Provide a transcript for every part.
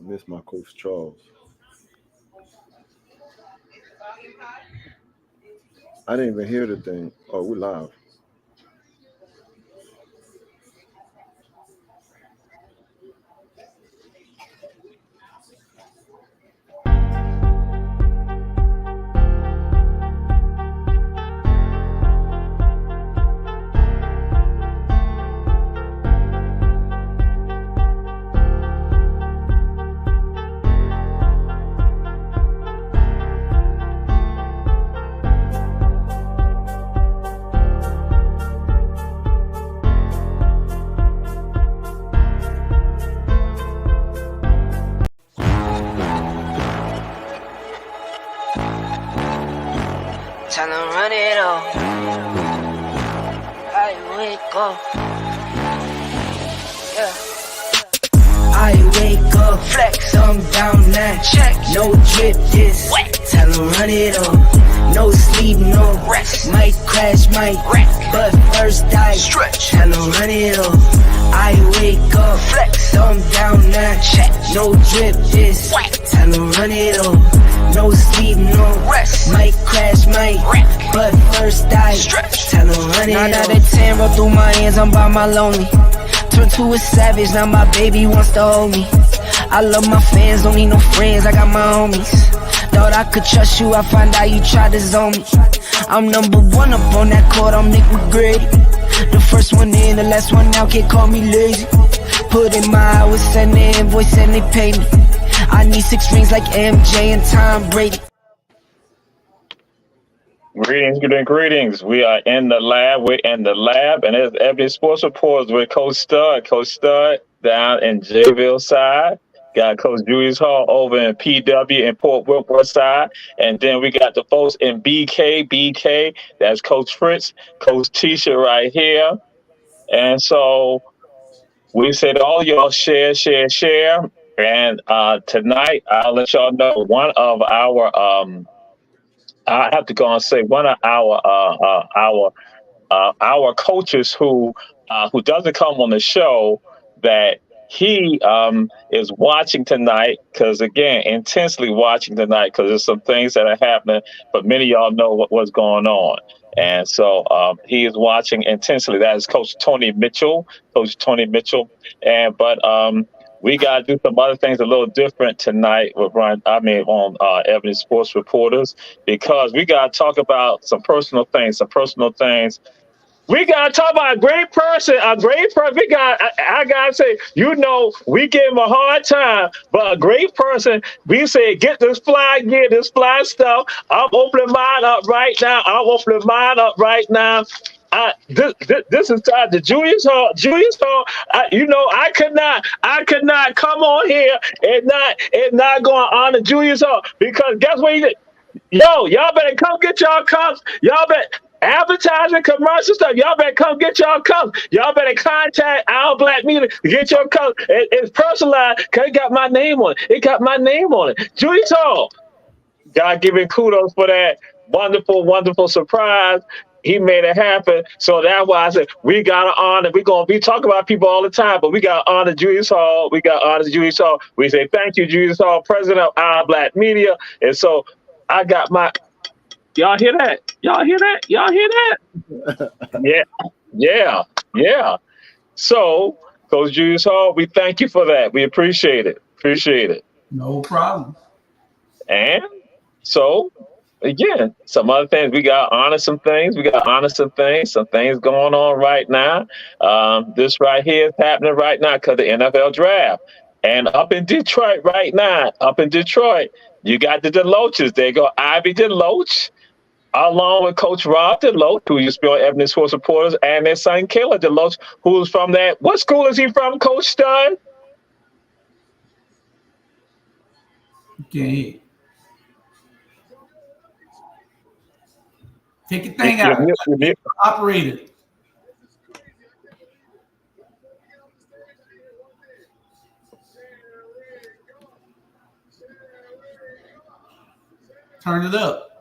Miss my coach Charles. I didn't even hear the thing. Oh, we live. Time to run it all. I wake up. Yeah. I wake up, flex, thumb down now. Check, no drip, this. Wet. Tell 'em run it up. No sleep, no rest. Might crash, might wreck, but first I stretch. Tell 'em run it up. I wake up, flex, thumb down now. Check, no drip, this. Wet. Tell 'em run it up. No sleep, no rest. Might crash, might wreck, but first I stretch. Tell 'em run it up. 9 out of 10 roll through my hands, I'm by my lonely. Turned to a savage, now my baby wants to hold me. I love my fans, don't need no friends, I got my homies. Thought I could trust you, I find out you tried to zone me. I'm number one up on that court, I'm Nick McGrady. The first one in, the last one out, can't call me lazy. Put in my hours, send the invoice and they pay me. I need 6 rings like MJ and Tom Brady. Greetings. We are in the lab. We're in the lab, and there's Ebony Sports Reports with Coach Stud. Coach Stud down in Jayville side. Got Coach Julius Hall over in PW and Port Wilbur side. And then we got the folks in BK. That's Coach Fritz, Coach Tisha right here. And so we said all y'all share. And tonight, I'll let y'all know one of our I have to go and say one of our coaches who doesn't come on the show, that he is watching tonight, because again, intensely watching tonight, because there's some things that are happening, but many of y'all know what's going on. And so he is watching intensely. That is Coach Tony Mitchell. But we got to do some other things a little different tonight with on Ebony Sports Reporters, because we got to talk about some personal things. We got to talk about a great person. We got, I got to say, we give him a hard time, but a great person, we say, get this fly gear, this fly stuff. I'm opening mine up right now. This is time to Julius Hall. I could not come on here and not go and honor Julius Hall, because guess what he did? Y'all better come get y'all cups. Y'all better advertising, commercial stuff. Y'all better come get y'all cups. Y'all better contact Our Black Media to get your cups. It's personalized, because it got my name on it. Julius Hall, God giving kudos for that wonderful surprise. He made it happen. So that's why I said we got to honor. We talk about people all the time, but we got to honor Julius Hall. We say thank you, Julius Hall, president of Our Black Media. And so I got my. Y'all hear that? Yeah. So, Coach Julius Hall, we thank you for that. We appreciate it. No problem. And so, again, some other things, we got to honor some things. Some things going on right now. This right here is happening right now because the NFL draft. And up in Detroit right now, you got the DeLoaches. There go Ivy DeLoach, along with Coach Rob DeLoach, who used to be on Ebony Sports Reporters, and their son Caleb DeLoach, who's from that. What school is he from, Coach Stud? Okay. Take your thing out. Operate it. Turn it up.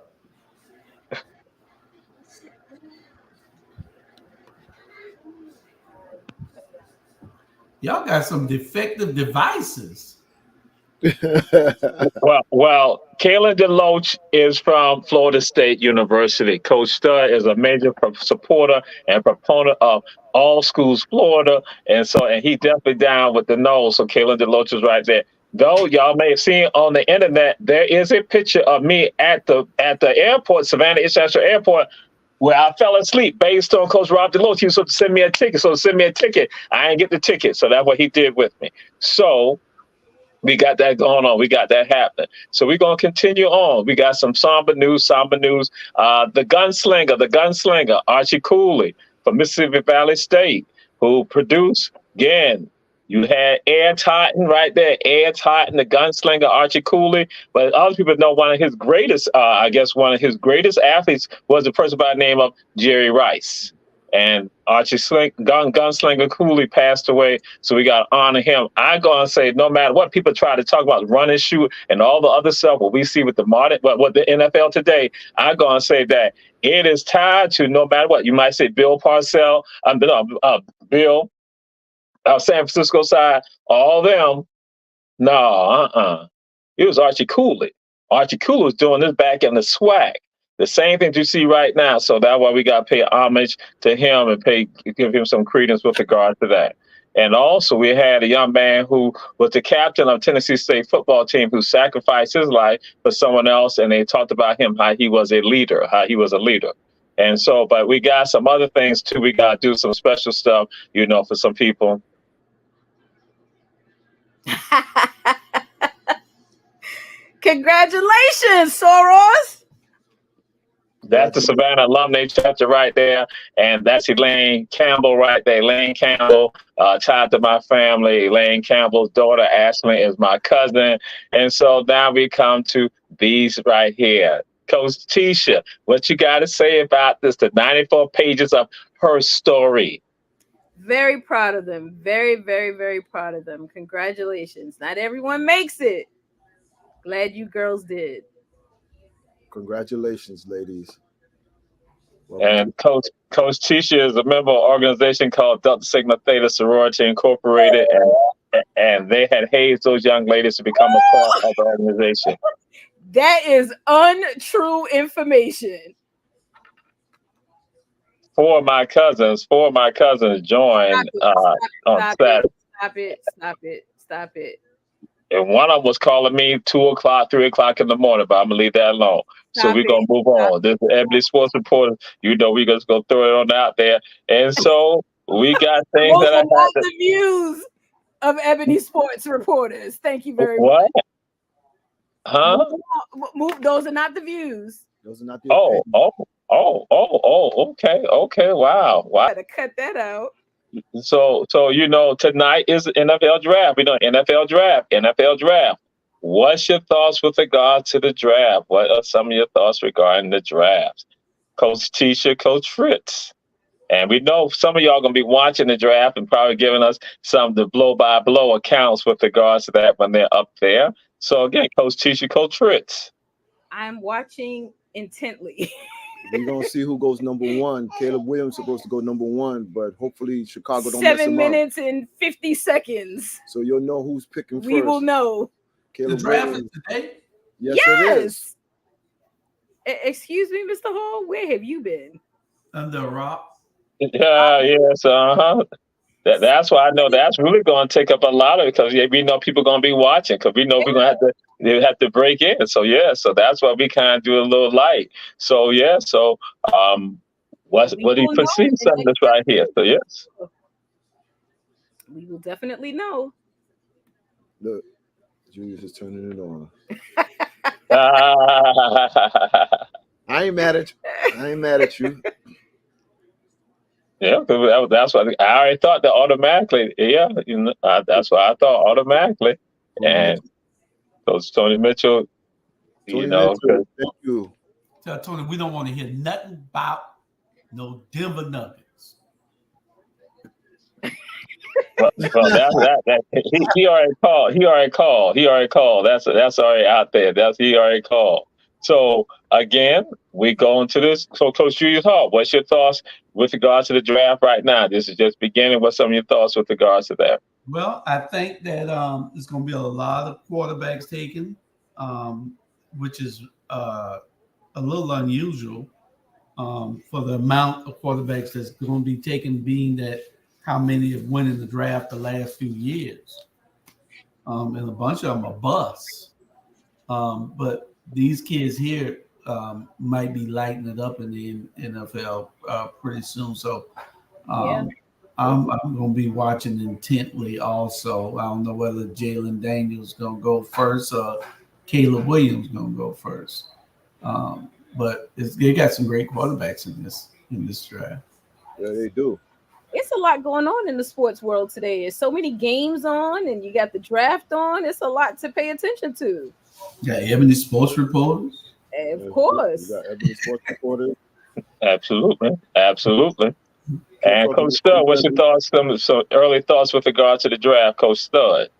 Y'all got some defective devices. Well, Kalen DeLoach is from Florida State University. Coach Stud is a major supporter and proponent of all schools Florida, and he definitely down with the nose. So Kalen DeLoach is right there. Though y'all may have seen on the internet, there is a picture of me at the airport, Savannah International Airport, where I fell asleep based on Coach Rob DeLoach. He was supposed to send me a ticket. So send me a ticket. I didn't get the ticket. So that's what he did with me. So we got that going on. We got that happening. So we're going to continue on. We got some somber news. The gunslinger, Archie Cooley from Mississippi Valley State, who produced, again, you had Air Titan right there. Air Titan, the gunslinger, Archie Cooley. But other people know one of his greatest athletes was a person by the name of Jerry Rice. And Archie Gunslinger Cooley passed away, so we got to honor him. I'm going to say, no matter what people try to talk about, run and shoot and all the other stuff, what we see with the NFL today, I'm going to say that it is tied to, no matter what, you might say Bill Parcells, Bill, San Francisco side, all them. No, it was Archie Cooley. Archie Cooley was doing this back in the swag. The same thing you see right now. So that's why we got to pay homage to him and give him some credence with regard to that. And also we had a young man who was the captain of Tennessee State football team who sacrificed his life for someone else. And they talked about him, how he was a leader. And so, but we got some other things too. We got to do some special stuff, for some people. Congratulations, Soros. That's the Savannah Alumni Chapter right there. And that's Elaine Campbell right there. Elaine Campbell, tied to my family. Elaine Campbell's daughter, Ashley, is my cousin. And so now we come to these right here. Coach Tisha, what you got to say about this? The 94 pages of her story. Very proud of them. Very, very, very proud of them. Congratulations. Not everyone makes it. Glad you girls did. Congratulations, ladies. And Coach Tisha is a member of an organization called Delta Sigma Theta Sorority Incorporated, and they had hazed those young ladies to become a part of the organization. That is untrue information. Four of my cousins joined on Saturday. Stop it. And one of them was calling me 2 o'clock, 3 o'clock in the morning, but I'm going to leave that alone. So we're going to move on. This is Ebony Sports Reporter. We're just going to throw it on out there. And so we got things those that are I not the views of Ebony Sports Reporters. Thank you very much. What? Huh? Those are not the views. Those are not the Okay. Wow. Gotta cut that out. So tonight is the NFL draft. We know NFL draft. What's your thoughts with regard to the draft? What are some of your thoughts regarding the draft? Coach Tisha, Coach Fritz. And we know some of y'all going to be watching the draft and probably giving us some of the blow-by-blow accounts with regards to that when they're up there. So again, Coach Tisha, Coach Fritz. I'm watching intently. We're going to see who goes number one. Caleb Williams is supposed to go number one, but hopefully Chicago don't mess him up. 7 minutes and 50 seconds. So you'll know who's picking first. We will know. Caleb the draft Williams. is today? Yes, it is. Excuse me, Mr. Hall, where have you been? Under a rock. Yes, That's why I know that's really going to take up a lot of it, because we know people are going to be watching, because we know we're going to have to break in. So that's why we kind of do a little light. So what do you perceive something that's right here? So yes, we will definitely know. Look, Julius is turning it on. I ain't mad at you. Yeah, that's what I already thought that automatically. Yeah, that's what I thought automatically. And Coach Tony Mitchell, Mitchell, thank you. Tell Tony we don't want to hear nothing about no Denver Nuggets. Well, he already called. That's already out there. He already called. So again, we go into this. So Coach Julius Hall, what's your thoughts with regards to the draft right now? This is just beginning. What's some of your thoughts with regards to that? Well, I think that there's going to be a lot of quarterbacks taken, which is a little unusual for the amount of quarterbacks that's going to be taken, being that how many have won in the draft the last few years. And a bunch of them are busts. But these kids here might be lighting it up in the NFL pretty soon. So Yeah. I'm going to be watching intently also. I don't know whether Jalen Daniels is going to go first or Caleb Williams going to go first. But they got some great quarterbacks in this draft. Yeah, they do. It's a lot going on in the sports world today. There's so many games on, and you got the draft on. It's a lot to pay attention to. Yeah, Ebony sports reporters. Of course. You got Ebony sports reporters. Absolutely. And Coach Stud, what's your thoughts? Some early thoughts with regard to the draft, Coach Stud.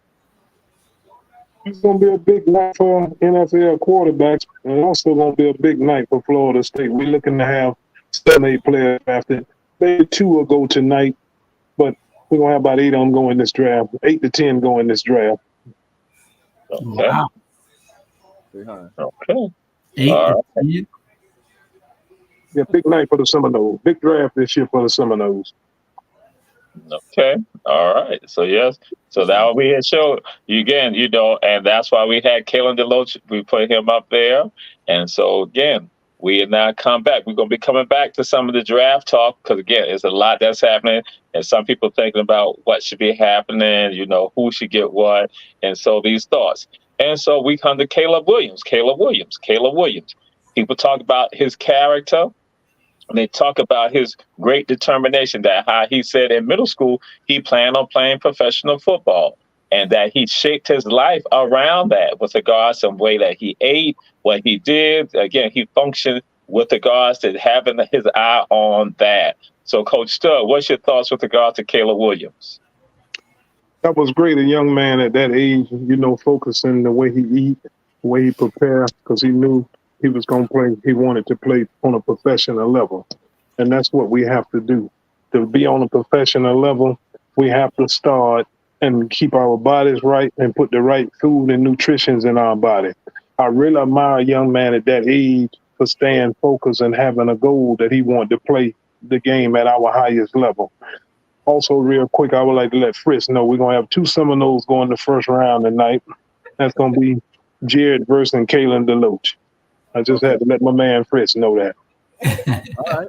It's going to be a big night for NFL quarterbacks, and also going to be a big night for Florida State. We're looking to have 7-8 players drafted. Maybe 2 will go tonight, but we're going to have about 8 of them go in this draft. 8 to 10 go in this draft. Okay. Wow. Okay. 8 to 10. Yeah, big night for the Seminoles. Big draft this year for the Seminoles. Okay. All right. So yes. So that we had showed you again, and that's why we had Kalen DeLoach. We put him up there. And so again, we have now come back. We're going to be coming back to some of the draft talk because again, it's a lot that's happening, and some people thinking about what should be happening. Who should get what, and so these thoughts. And so we come to Caleb Williams. People talk about his character. And they talk about his great determination, that how he said in middle school he planned on playing professional football, and that he shaped his life around that with regards to the way that he ate, what he did. Again, he functioned with regards to having his eye on that. So, Coach Stud, what's your thoughts with regard to Caleb Williams? That was great. A young man at that age, focusing the way he eat, the way he prepared, because he knew he was going to play. He wanted to play on a professional level. And that's what we have to do. To be on a professional level, we have to start and keep our bodies right and put the right food and nutrition in our body. I really admire a young man at that age for staying focused and having a goal that he wanted to play the game at our highest level. Also, real quick, I would like to let Fritz know we're going to have 2 Seminoles going the first round tonight. That's going to be Jared versus Kalen DeLoach. I just had to let my man Fritz know that. All right.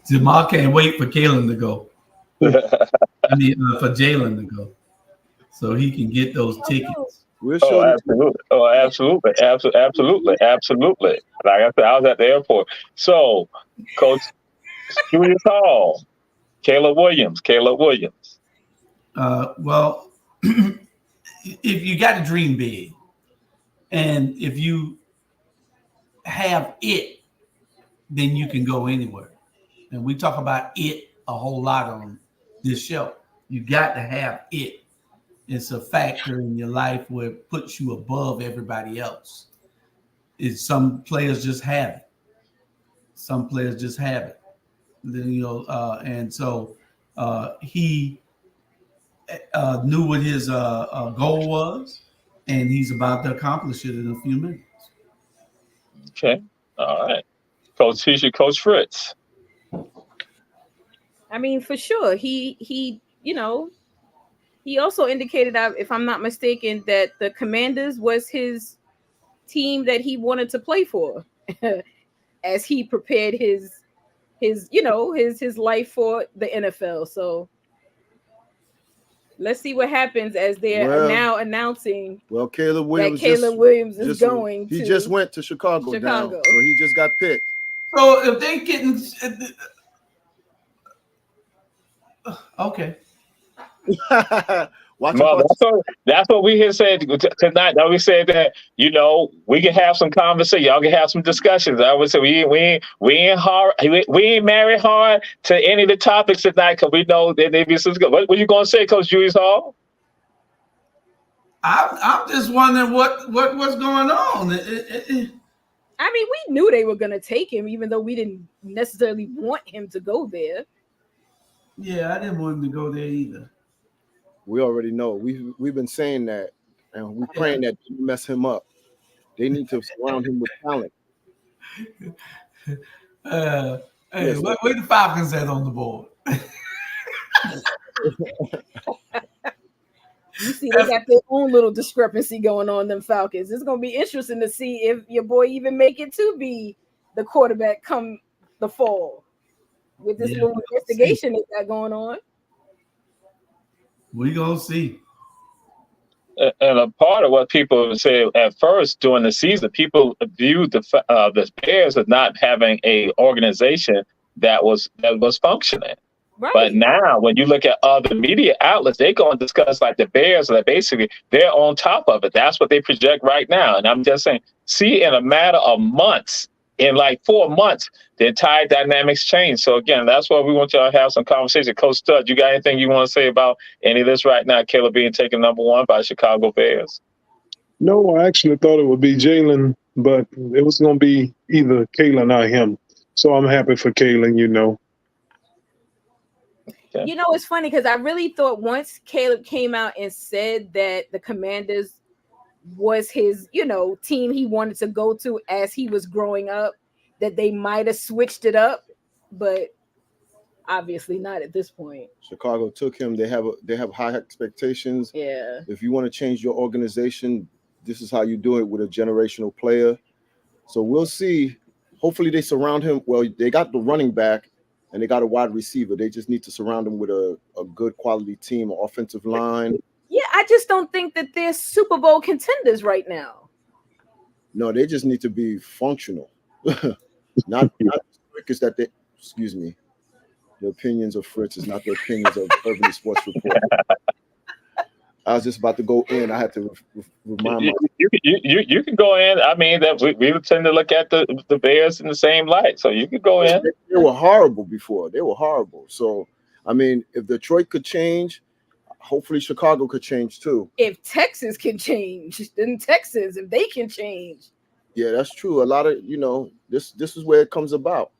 Jamal can't wait for Kalen to go. I mean, for Jalen to go, so he can get those tickets. Absolutely. Like I said, I was at the airport. So, Coach Julius Hall, Caleb Williams. Well, if you got to dream big, and if you have it, then you can go anywhere. And we talk about it a whole lot on this show. You got to have it. It's a factor in your life where it puts you above everybody else. Some players just have it. And so he knew what his goal was, and he's about to accomplish it in a few minutes. Okay. All right. Coach Fritz. I mean, for sure. He also indicated, if I'm not mistaken, that the Commanders was his team that he wanted to play for as he prepared his life for the NFL. So let's see what happens as they're now announcing. Well, Caleb Williams is going. He just went to Chicago. Now, so he just got picked. So if they getting okay. That's what we here said tonight. Now we said that we can have some conversation. Y'all can have some discussions. I would say we ain't married hard to any of the topics tonight because we know that they be some good. What you gonna say, Coach Julius Hall? I'm just wondering what's going on. I mean, we knew they were gonna take him, even though we didn't necessarily want him to go there. Yeah, I didn't want him to go there either. We already know. We've been saying that, and we're praying that they mess him up. They need to surround him with talent. Hey, Yes, where the Falcons at on the board? You see, they got their own little discrepancy going on, them Falcons. It's going to be interesting to see if your boy even make it to be the quarterback come the fall with this little investigation they got going on. We going to see. And a part of what people say at first during the season, people viewed the Bears as not having a organization that was functioning. Right. But now, when you look at other media outlets, they go and discuss like the Bears, that basically they're on top of it. That's what they project right now. And I'm just saying, see, in a matter of months, in like 4 months, the entire dynamics change. So again, that's why we want y'all to have some conversation. Coach Stud, you got anything you want to say about any of this right now? Caleb being taken number 1 by Chicago Bears. No, I actually thought it would be Jalen, but it was going to be either Kalen or him. So I'm happy for Kalen, you know. Okay. You know, it's funny because I really thought once Caleb came out and said that the Commanders was his, team he wanted to go to as he was growing up, that they might have switched it up, but obviously not at this point. Chicago took him. They have high expectations. Yeah. If you want to change your organization, this is how you do it with a generational player. So we'll see. Hopefully they surround him. Well, they got the running back and they got a wide receiver. They just need to surround him with a good quality team, offensive line. Yeah, I just don't think that they're Super Bowl contenders right now. No, they just need to be functional. not Fritz that they, excuse me. The opinions of Fritz is not the opinions of Urban Sports Report. I was just about to go in. I had to remind myself. You can go in. I mean, that we tend to look at the Bears in the same light. So you could go in. They were horrible before. They were horrible. So, I mean, if Detroit could change, hopefully Chicago could change too. If Texas can change, then Texas, if they can change. Yeah, that's true. A lot of, this is where it comes about.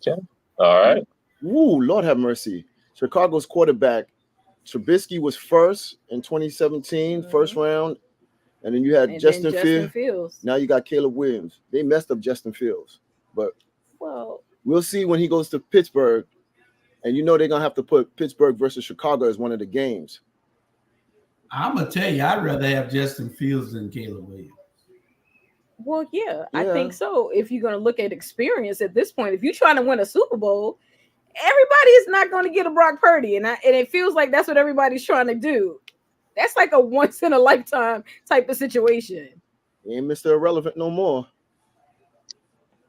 Okay. All right. Ooh, Lord have mercy. Chicago's quarterback, Trubisky, was first in 2017, first round. And then you had Justin Fields. Now you got Caleb Williams. They messed up Justin Fields. But we'll see when he goes to Pittsburgh. And they're going to have to put Pittsburgh versus Chicago as one of the games. I'm going to tell you, I'd rather have Justin Fields than Caleb Williams. Well, yeah, I think so. If you're going to look at experience at this point, if you're trying to win a Super Bowl, everybody is not going to get a Brock Purdy. And it feels like that's what everybody's trying to do. That's like a once-in-a-lifetime type of situation. He ain't Mr. Irrelevant no more.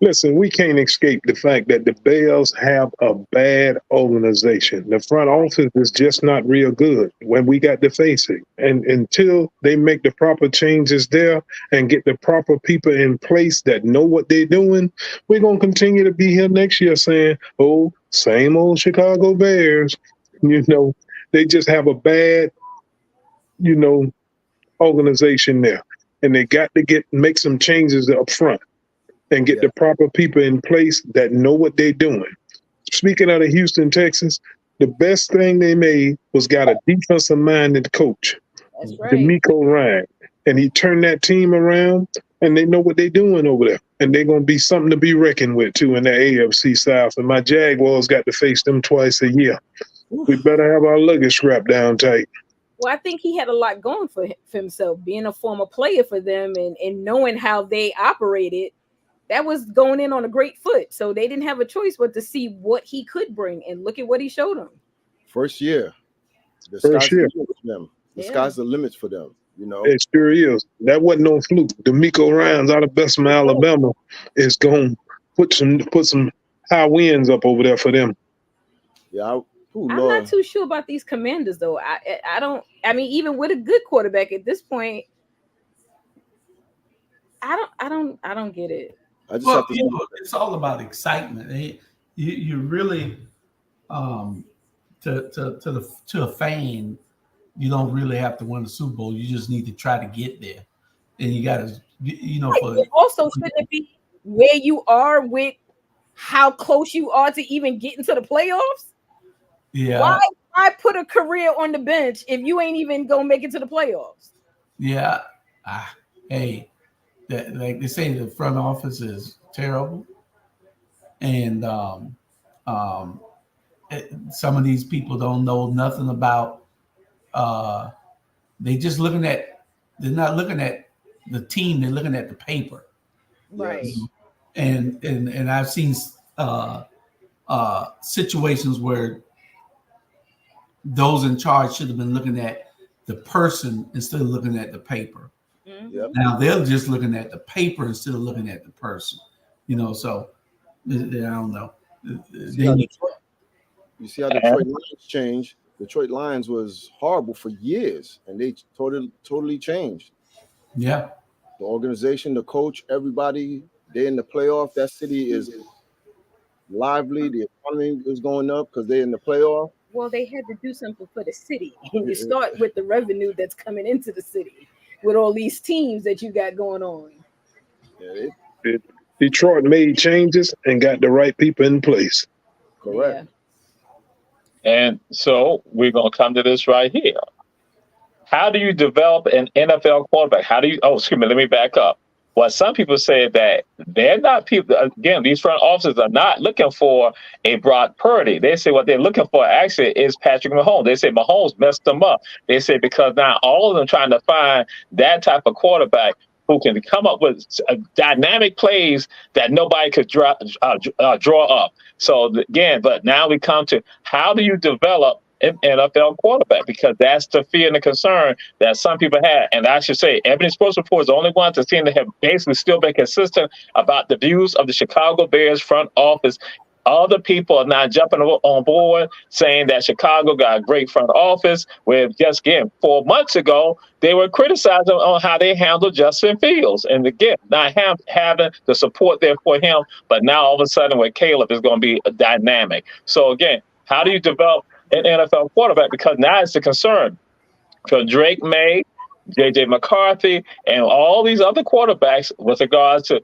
Listen, we can't escape the fact that the Bears have a bad organization. The front office is just not real good when we got to face it. And until they make the proper changes there and get the proper people in place that know what they're doing, we're going to continue to be here next year saying, oh, same old Chicago Bears. They just have a bad, organization there. And they got to make some changes up front and get the proper people in place that know what they're doing. Speaking of Houston, Texas, the best thing they made was got a defensive-minded coach, That's right. D'Amico Ryan, and he turned that team around, and they know what they're doing over there, and they're going to be something to be reckoned with, too, in the AFC South, and my Jaguars got to face them twice a year. We better have our luggage strapped down tight. Well, I think he had a lot going for himself, being a former player for them and knowing how they operated. That was going in on a great foot. So they didn't have a choice but to see what he could bring. And look at what he showed them. First year. The sky's the limit for them, It sure is. That wasn't no fluke. D'Amico Ryans out of Bessemer, Alabama is going to put some high winds up over there for them. Yeah, I'm not too sure about these Commanders, though. I mean, even with a good quarterback at this point, I don't get it. It's all about excitement. You really, to a fan, you don't really have to win the Super Bowl. You just need to try to get there, and you got to, also shouldn't it be where you are with how close you are to even getting to the playoffs. Yeah. Why put a career on the bench if you ain't even gonna make it to the playoffs? Yeah. Hey, like they say, the front office is terrible, and some of these people don't know nothing about. They just looking at. They're not looking at the team. They're looking at the paper. Right. And I've seen situations where those in charge should have been looking at the person instead of looking at the paper. Yep. Now they're just looking at the paper instead of looking at the person. So I don't know. You see how Detroit Lions changed? Detroit Lions was horrible for years, and they totally changed. Yeah. The organization, the coach, everybody, they're in the playoff. That city is lively. The economy is going up because they're in the playoff. Well, they had to do something for the city. You start with the revenue that's coming into the city with all these teams that you got going on. Yeah, Detroit made changes and got the right people in place. Correct. Yeah. And so we're going to come to this right here. How do you develop an NFL quarterback? Excuse me, let me back up. Well, some people say that they're not people, again, these front offices are not looking for a Brock Purdy. They say what they're looking for actually is Patrick Mahomes. They say Mahomes messed them up. They say because now all of them trying to find that type of quarterback who can come up with dynamic plays that nobody could draw up. So again, but now we come to how do you develop an NFL quarterback, because that's the fear and the concern that some people have. And I should say, Ebony Sports Report is the only one to seem to have basically still been consistent about the views of the Chicago Bears front office. Other people are now jumping on board saying that Chicago got a great front office, where just again 4 months ago they were criticizing on how they handled Justin Fields, and again not having the support there for him. But now all of a sudden with Caleb is going to be a dynamic. So again, how do you develop an NFL quarterback? Because now it's the concern for Drake May, J.J. McCarthy, and all these other quarterbacks with regards to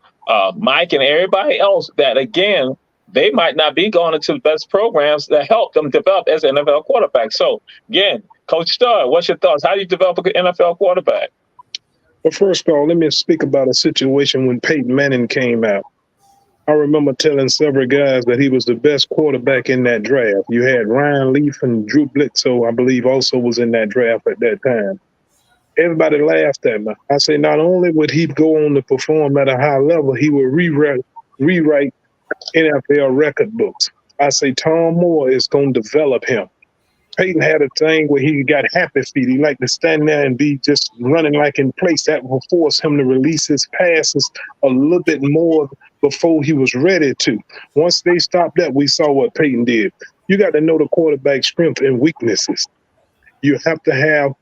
Mike and everybody else that, again, they might not be going into the best programs that help them develop as an NFL quarterback. So, again, Coach Starr, what's your thoughts? How do you develop an NFL quarterback? Well, first of all, let me speak about a situation when Peyton Manning came out. I remember telling several guys that he was the best quarterback in that draft. You had Ryan Leaf and Drew Bledsoe, I believe, also was in that draft at that time. Everybody laughed at me. I say not only would he go on to perform at a high level, he would rewrite NFL record books. I say Tom Moore is going to develop him. Peyton had a thing where he got happy feet. He liked to stand there and be just running like in place. That will force him to release his passes a little bit more before he was ready to. Once they stopped that, we saw what Peyton did. You got to know the quarterback's strengths and weaknesses. You have to have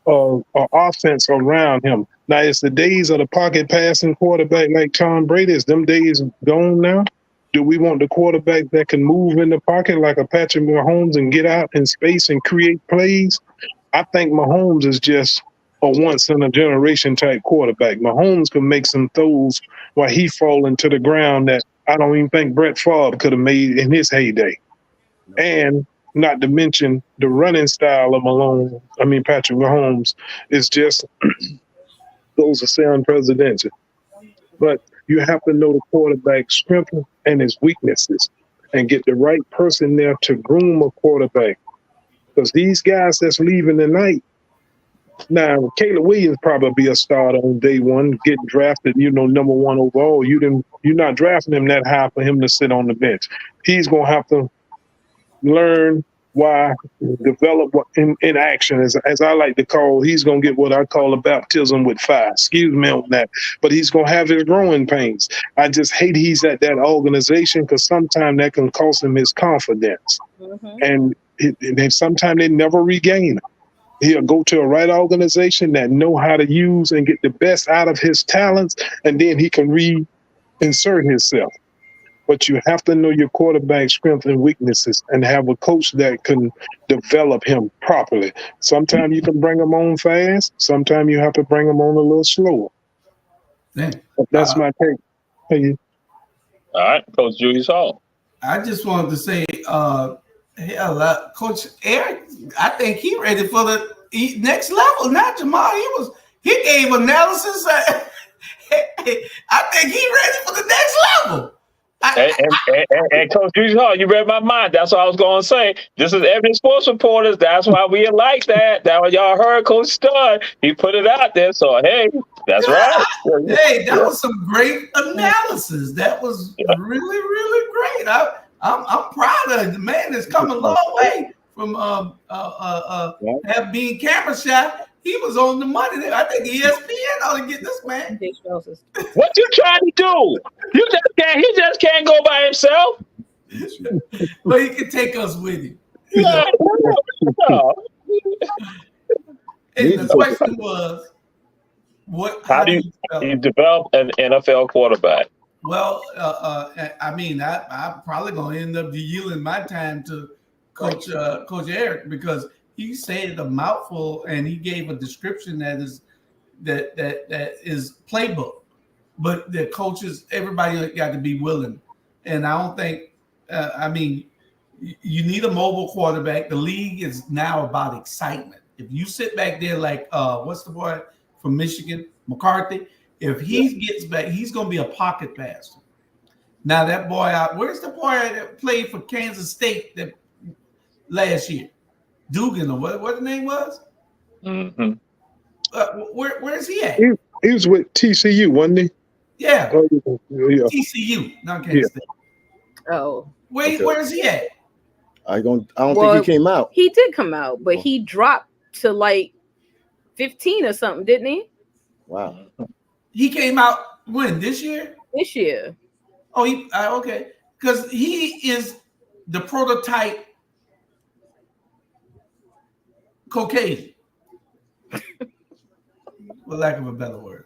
an offense around him. Now, it's the days of the pocket passing quarterback like Tom Brady. Is them days gone now? Do we want the quarterback that can move in the pocket like a Patrick Mahomes and get out in space and create plays? I think Mahomes is just a once-in-a-generation type quarterback. Mahomes can make some throws while he falling to the ground that I don't even think Brett Favre could have made in his heyday. And not to mention the running style of Patrick Mahomes is just goes to sound presidential. But you have to know the quarterback's strengths and his weaknesses and get the right person there to groom a quarterback. Because these guys that's leaving tonight, now Caleb Williams probably be a starter on day one, getting drafted, number one overall. You're not drafting him that high for him to sit on the bench. He's going to have to learn why, develop in action, as I like to call. He's going to get what I call a baptism with fire. Excuse me on that. But he's going to have his growing pains. I just hate he's at that organization because sometimes that can cost him his confidence. Mm-hmm. And sometimes they never regain it. He'll go to a right organization that know how to use and get the best out of his talents, and then he can reinsert himself. But you have to know your quarterback's strengths and weaknesses and have a coach that can develop him properly. Sometimes you can bring him on fast. Sometimes you have to bring him on a little slower. That's my take. All right, Coach Julius Hall. I just wanted to say, Coach Eric, I think he ready for the next level. Not Jamal. He gave analysis. I think he ready for the next level. And Coach Julius Hall, you read my mind. That's what I was going to say. This is Ebony Sports Reporters. That's why we like that. That what y'all heard Coach Stud. He put it out there. So, hey, that's right. Hey, that was some great analysis. That was really, really great. I'm proud of it. The man has come a long way from being camera shy. He was on the money there. I think ESPN ought to get this man. What you trying to do? You just can't. He just can't go by himself. But he can take us with him. No. And the question was, how do you develop an NFL quarterback? Well, I mean, I'm probably going to end up yielding my time to Coach Eric, because he said a mouthful and he gave a description that is playbook. But the coaches, everybody got to be willing. And I don't think, you need a mobile quarterback. The league is now about excitement. If you sit back there like, what's the boy from Michigan, McCarthy, if he gets back, he's going to be a pocket passer. Now that boy out, where's the boy that played for Kansas State that last year? Dugan, or what the name was? Mm-hmm. Where's he at? He was with TCU, wasn't he? Yeah. Yeah. TCU, not Kansas State. Oh. Where's he at? I don't think he came out. He did come out, but he dropped to like 15 or something, didn't he? Wow. He came out when? This year? This year. Oh, okay. Because he is the prototype Caucasian. For lack of a better word.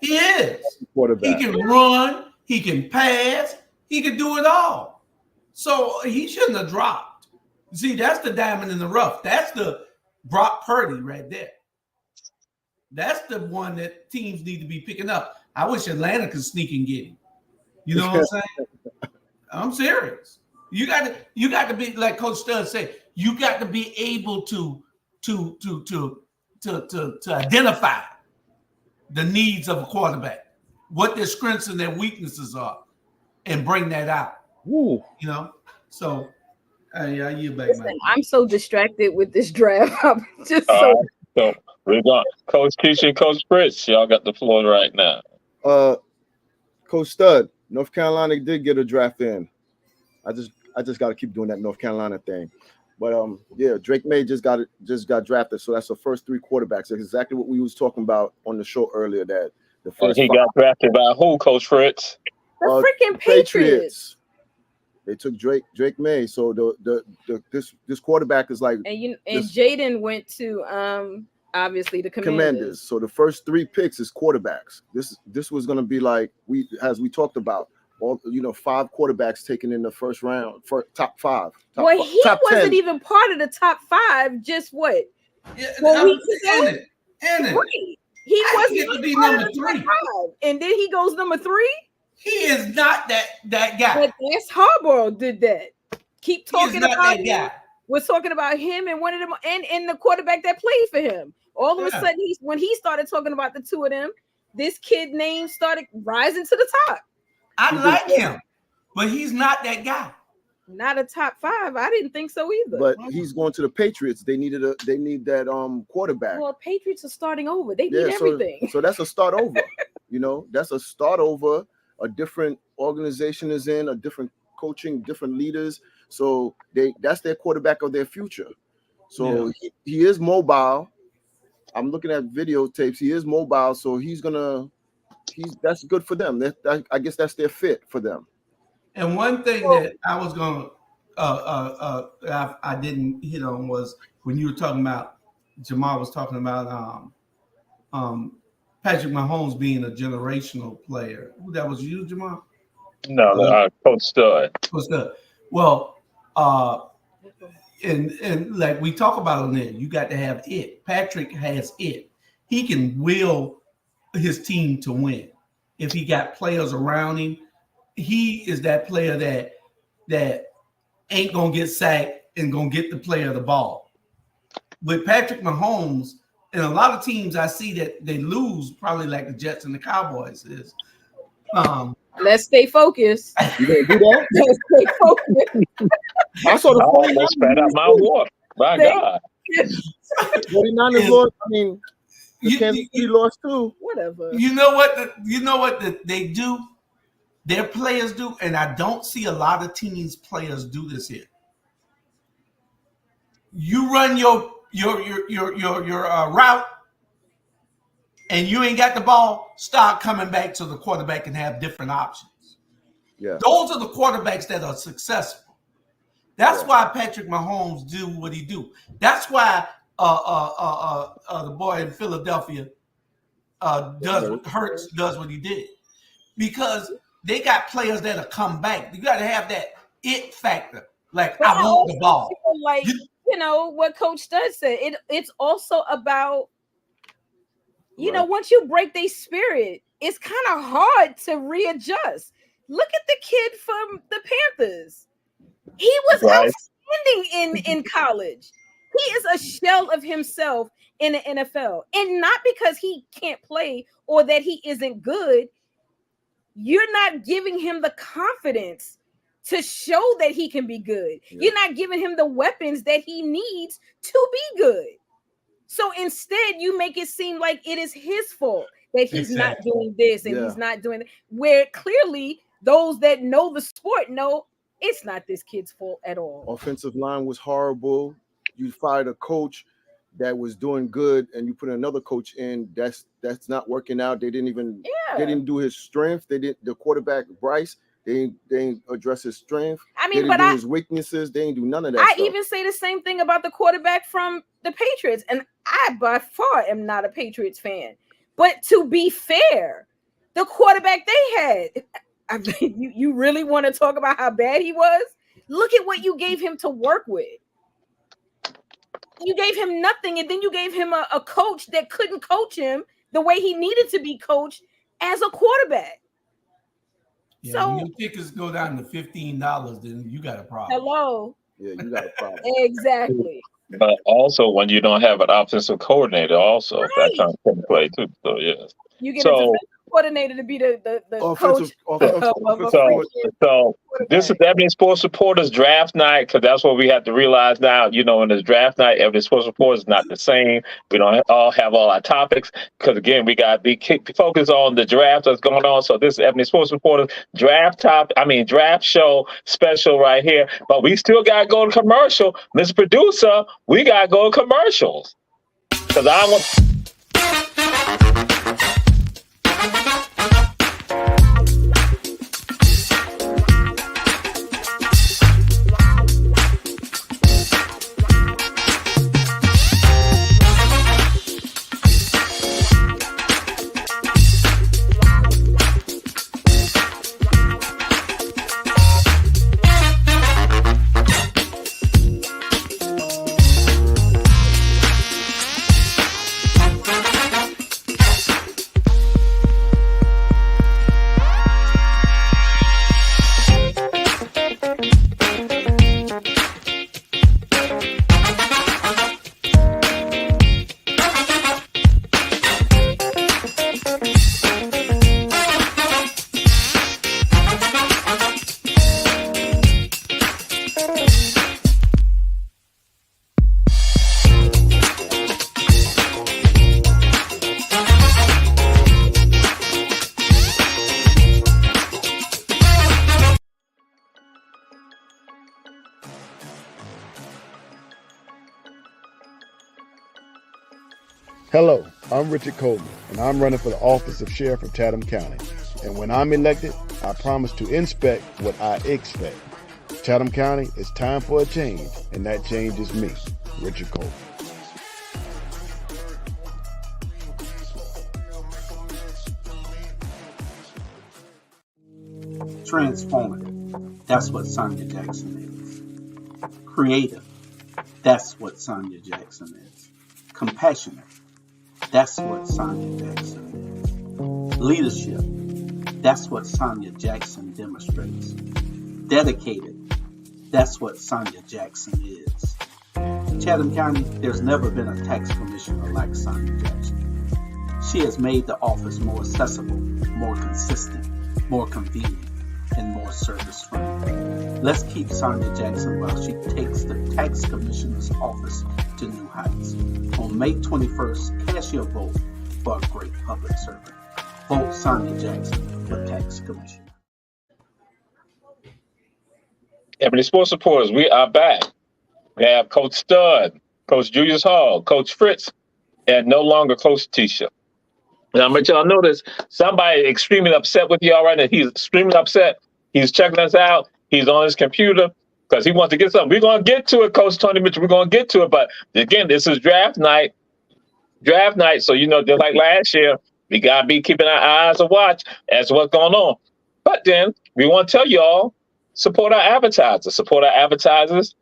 He is. Quarterback. He can run. He can pass. He can do it all. So he shouldn't have dropped. See, that's the diamond in the rough. That's the Brock Purdy right there. That's the one that teams need to be picking up. I wish Atlanta could sneak and get him. You know what I'm saying? I'm serious. You got to be, like Coach Stud said, you got to be able to identify the needs of a quarterback, what their strengths and their weaknesses are, and bring that out. Ooh. You know, so you back. Listen, I'm so distracted with this draft. I'm just so we're going, Coach Keisha and Coach Fritz. Y'all got the floor right now. Coach Stud, North Carolina did get a draft in. I just got to keep doing that North Carolina thing. But yeah, Drake May just got drafted, so that's the first three quarterbacks. That's exactly what we was talking about on the show earlier. That the first he got drafted by who, Coach Fritz? The freaking Patriots. They took Drake May. So this quarterback is like, and Jaden went to obviously the Commanders. So the first three picks is quarterbacks. This was gonna be like we talked about. All 5 quarterbacks taken in the first round for top 5. He wasn't 10. Even part of the top 5. Just what? Yeah, He wasn't to be number 3, and then he goes number 3. He is not that guy. But that's Harbaugh did that. Keep talking about that guy. We're talking about him and one of them, and the quarterback that played for him. All of a sudden, when he started talking about the two of them, this kid name started rising to the top. I like him, but he's not that guy. Not a top 5. I didn't think so either. But he's going to the Patriots. They need that quarterback. Well, Patriots are starting over. They need everything. So that's a start over. That's a start over. A different organization is in, a different coaching, different leaders. So that's their quarterback of their future. So he is mobile. I'm looking at videotapes. He is mobile. So that's good for them. I guess that's their fit for them. And one thing that I was going to, I didn't hit on was when you were talking about, Jamal was talking about Patrick Mahomes being a generational player. That was you, Jamal? No, Coach Stud. Coach Stud. Well, and like we talk about on there, you got to have it. Patrick has it. He can will his team to win. If he got players around him, he is that player that ain't gonna get sacked and gonna get the player the ball. With Patrick Mahomes, and a lot of teams I see that they lose, probably like the Jets and the Cowboys is. Let's stay focused. You gonna do that? Let's stay focused. I saw the 49ers spat out my water. My God. 49ers lost. I mean, the Kansas City lost too. Whatever. You know what they do? Their players do, and I don't see a lot of teams players do this here. You run your route, and you ain't got the ball. Start coming back to the quarterback and have different options. Yeah, those are the quarterbacks that are successful. That's why Patrick Mahomes do what he do. That's why the boy in Philadelphia Hurts does what he did, because they got players that'll come back. You got to have that it factor. Like, but I want the ball. Like, you know what Coach Stud said. It's also about, you know, once you break their spirit, it's kind of hard to readjust. Look at the kid from the Panthers. He was outstanding in college. He is a shell of himself in the NFL. And not because he can't play or that he isn't good. You're not giving him the confidence to show that he can be good. Yeah. You're not giving him the weapons that he needs to be good. So instead, you make it seem like it is his fault that he's not doing this and he's not doing that. Where clearly those that know the sport know it's not this kid's fault at all. Offensive line was horrible. You fired a coach that was doing good, and you put another coach in that's not working out. They didn't do his strength. The quarterback Bryce. They didn't address his strength. I mean, they didn't do his weaknesses. They didn't do none of that. I even say the same thing about the quarterback from the Patriots, and I by far am not a Patriots fan. But to be fair, the quarterback they had, I mean, you really want to talk about how bad he was? Look at what you gave him to work with. You gave him nothing, and then you gave him a coach that couldn't coach him the way he needed to be coached as a quarterback. Yeah, so when your tickets go down to $15, then you got a problem. Hello. Yeah, you got a problem. Exactly. But also when you don't have an offensive coordinator, also that kind of play too. So yes. You get a defensive coordinator to be the coach. So this is Ebony Sports Reporters Draft Night, because that's what we have to realize now. You know, in this draft night, Ebony Sports Reporters is not the same. We don't all have all our topics, because again, we got to be focused on the draft that's going on. So this is Ebony Sports Reporters draft show special right here. But we still got to go to commercial, Mr. Producer. We got to go to commercials, because I want. Hello, I'm Richard Coleman, and I'm running for the office of Sheriff of Chatham County. And when I'm elected, I promise to inspect what I expect. Chatham County, it's time for a change, and that change is me, Richard Coleman. Transformative, that's what Sonya Jackson is. Creative, that's what Sonya Jackson is. Compassionate, that's what Sonya Jackson is. Leadership, That's what Sonya Jackson demonstrates. Dedicated. That's what Sonya Jackson is. Chatham County, there's never been a tax commissioner like Sonya Jackson. She has made the office more accessible, more consistent, more convenient, and more service-friendly. Let's keep Sonya Jackson while she takes the tax commissioner's office to new heights. On May 21st, cast your vote for a great public servant. Vote Sonya Jackson for tax commissioner. Ebony Sports Supporters, we are back. We have Coach Stud, Coach Julius Hall, Coach Fritz, and no longer Coach Tisha. Now, I'm going to let y'all know this. Somebody extremely upset with y'all right now. He's extremely upset. He's checking us out. He's on his computer because he wants to get something. We're going to get to it, Coach Tony Mitchell. We're going to get to it. But again, this is draft night. Draft night. So, just like last year, we got to be keeping our eyes a watch as to what's going on. But then we want to tell y'all, support our advertisers. Support our advertisers.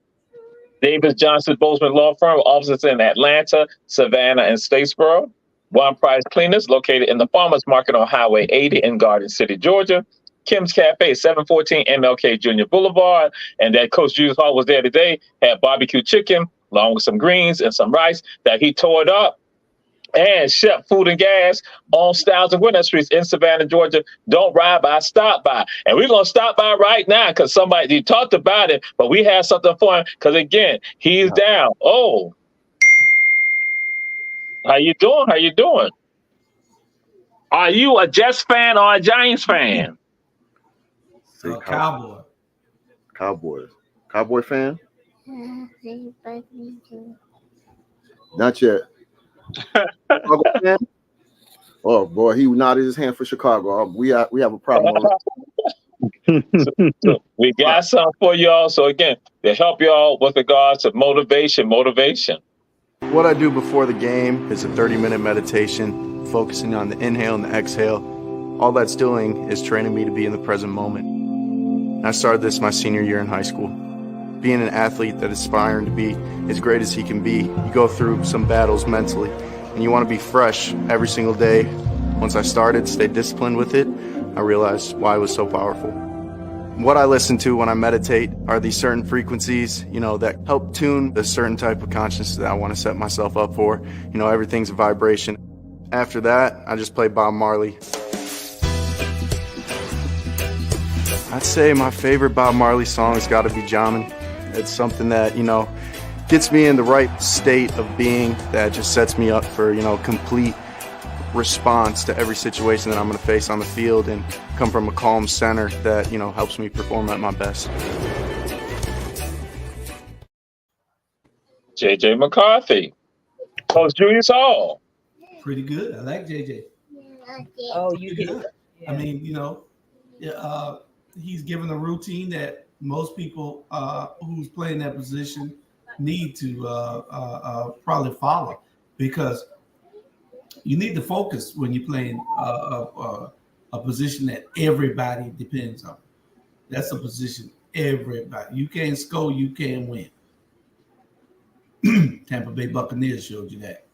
Davis Johnson Bozeman Law Firm, offices in Atlanta, Savannah, and Statesboro. One Price Cleaners, located in the Farmers Market on Highway 80 in Garden City, Georgia. Kim's Cafe, 714 MLK Jr. Boulevard. And that Coach Julius Hall was there today, had barbecue chicken, along with some greens and some rice that he tore up. And Chef Food and Gas on Styles and Gwinnett Streets in Savannah, Georgia. Don't ride by, stop by. And we're going to stop by right now because he talked about it, but we have something for him because, again, he's down. Oh. How you doing? How you doing? Are you a Jets fan or a Giants fan? Cowboy. Cowboy fan? Not yet. Chicago fan? Oh boy, he nodded his hand for Chicago. We have a problem. So we got something for y'all. So again, to help y'all with regards to motivation. What I do before the game is a 30-minute meditation, focusing on the inhale and the exhale. All that's doing is training me to be in the present moment. I started this my senior year in high school. Being an athlete that is aspiring to be as great as he can be, you go through some battles mentally, and you want to be fresh every single day. Once I started, stayed disciplined with it, I realized why it was so powerful. What I listen to when I meditate are these certain frequencies, that help tune a certain type of consciousness that I want to set myself up for. Everything's a vibration. After that, I just play Bob Marley. I'd say my favorite Bob Marley song has got to be Jamin. It's something that, gets me in the right state of being, that just sets me up for, complete response to every situation that I'm going to face on the field and come from a calm center that, helps me perform at my best. JJ McCarthy. Coach Julius Hall. Pretty good. I like JJ. Oh, you did. Yeah. I mean, he's given a routine that most people who's playing that position need to probably follow, because you need to focus when you're playing a position that everybody depends on. That's a position everybody. You can't score, you can't win. Tampa Bay Buccaneers showed you that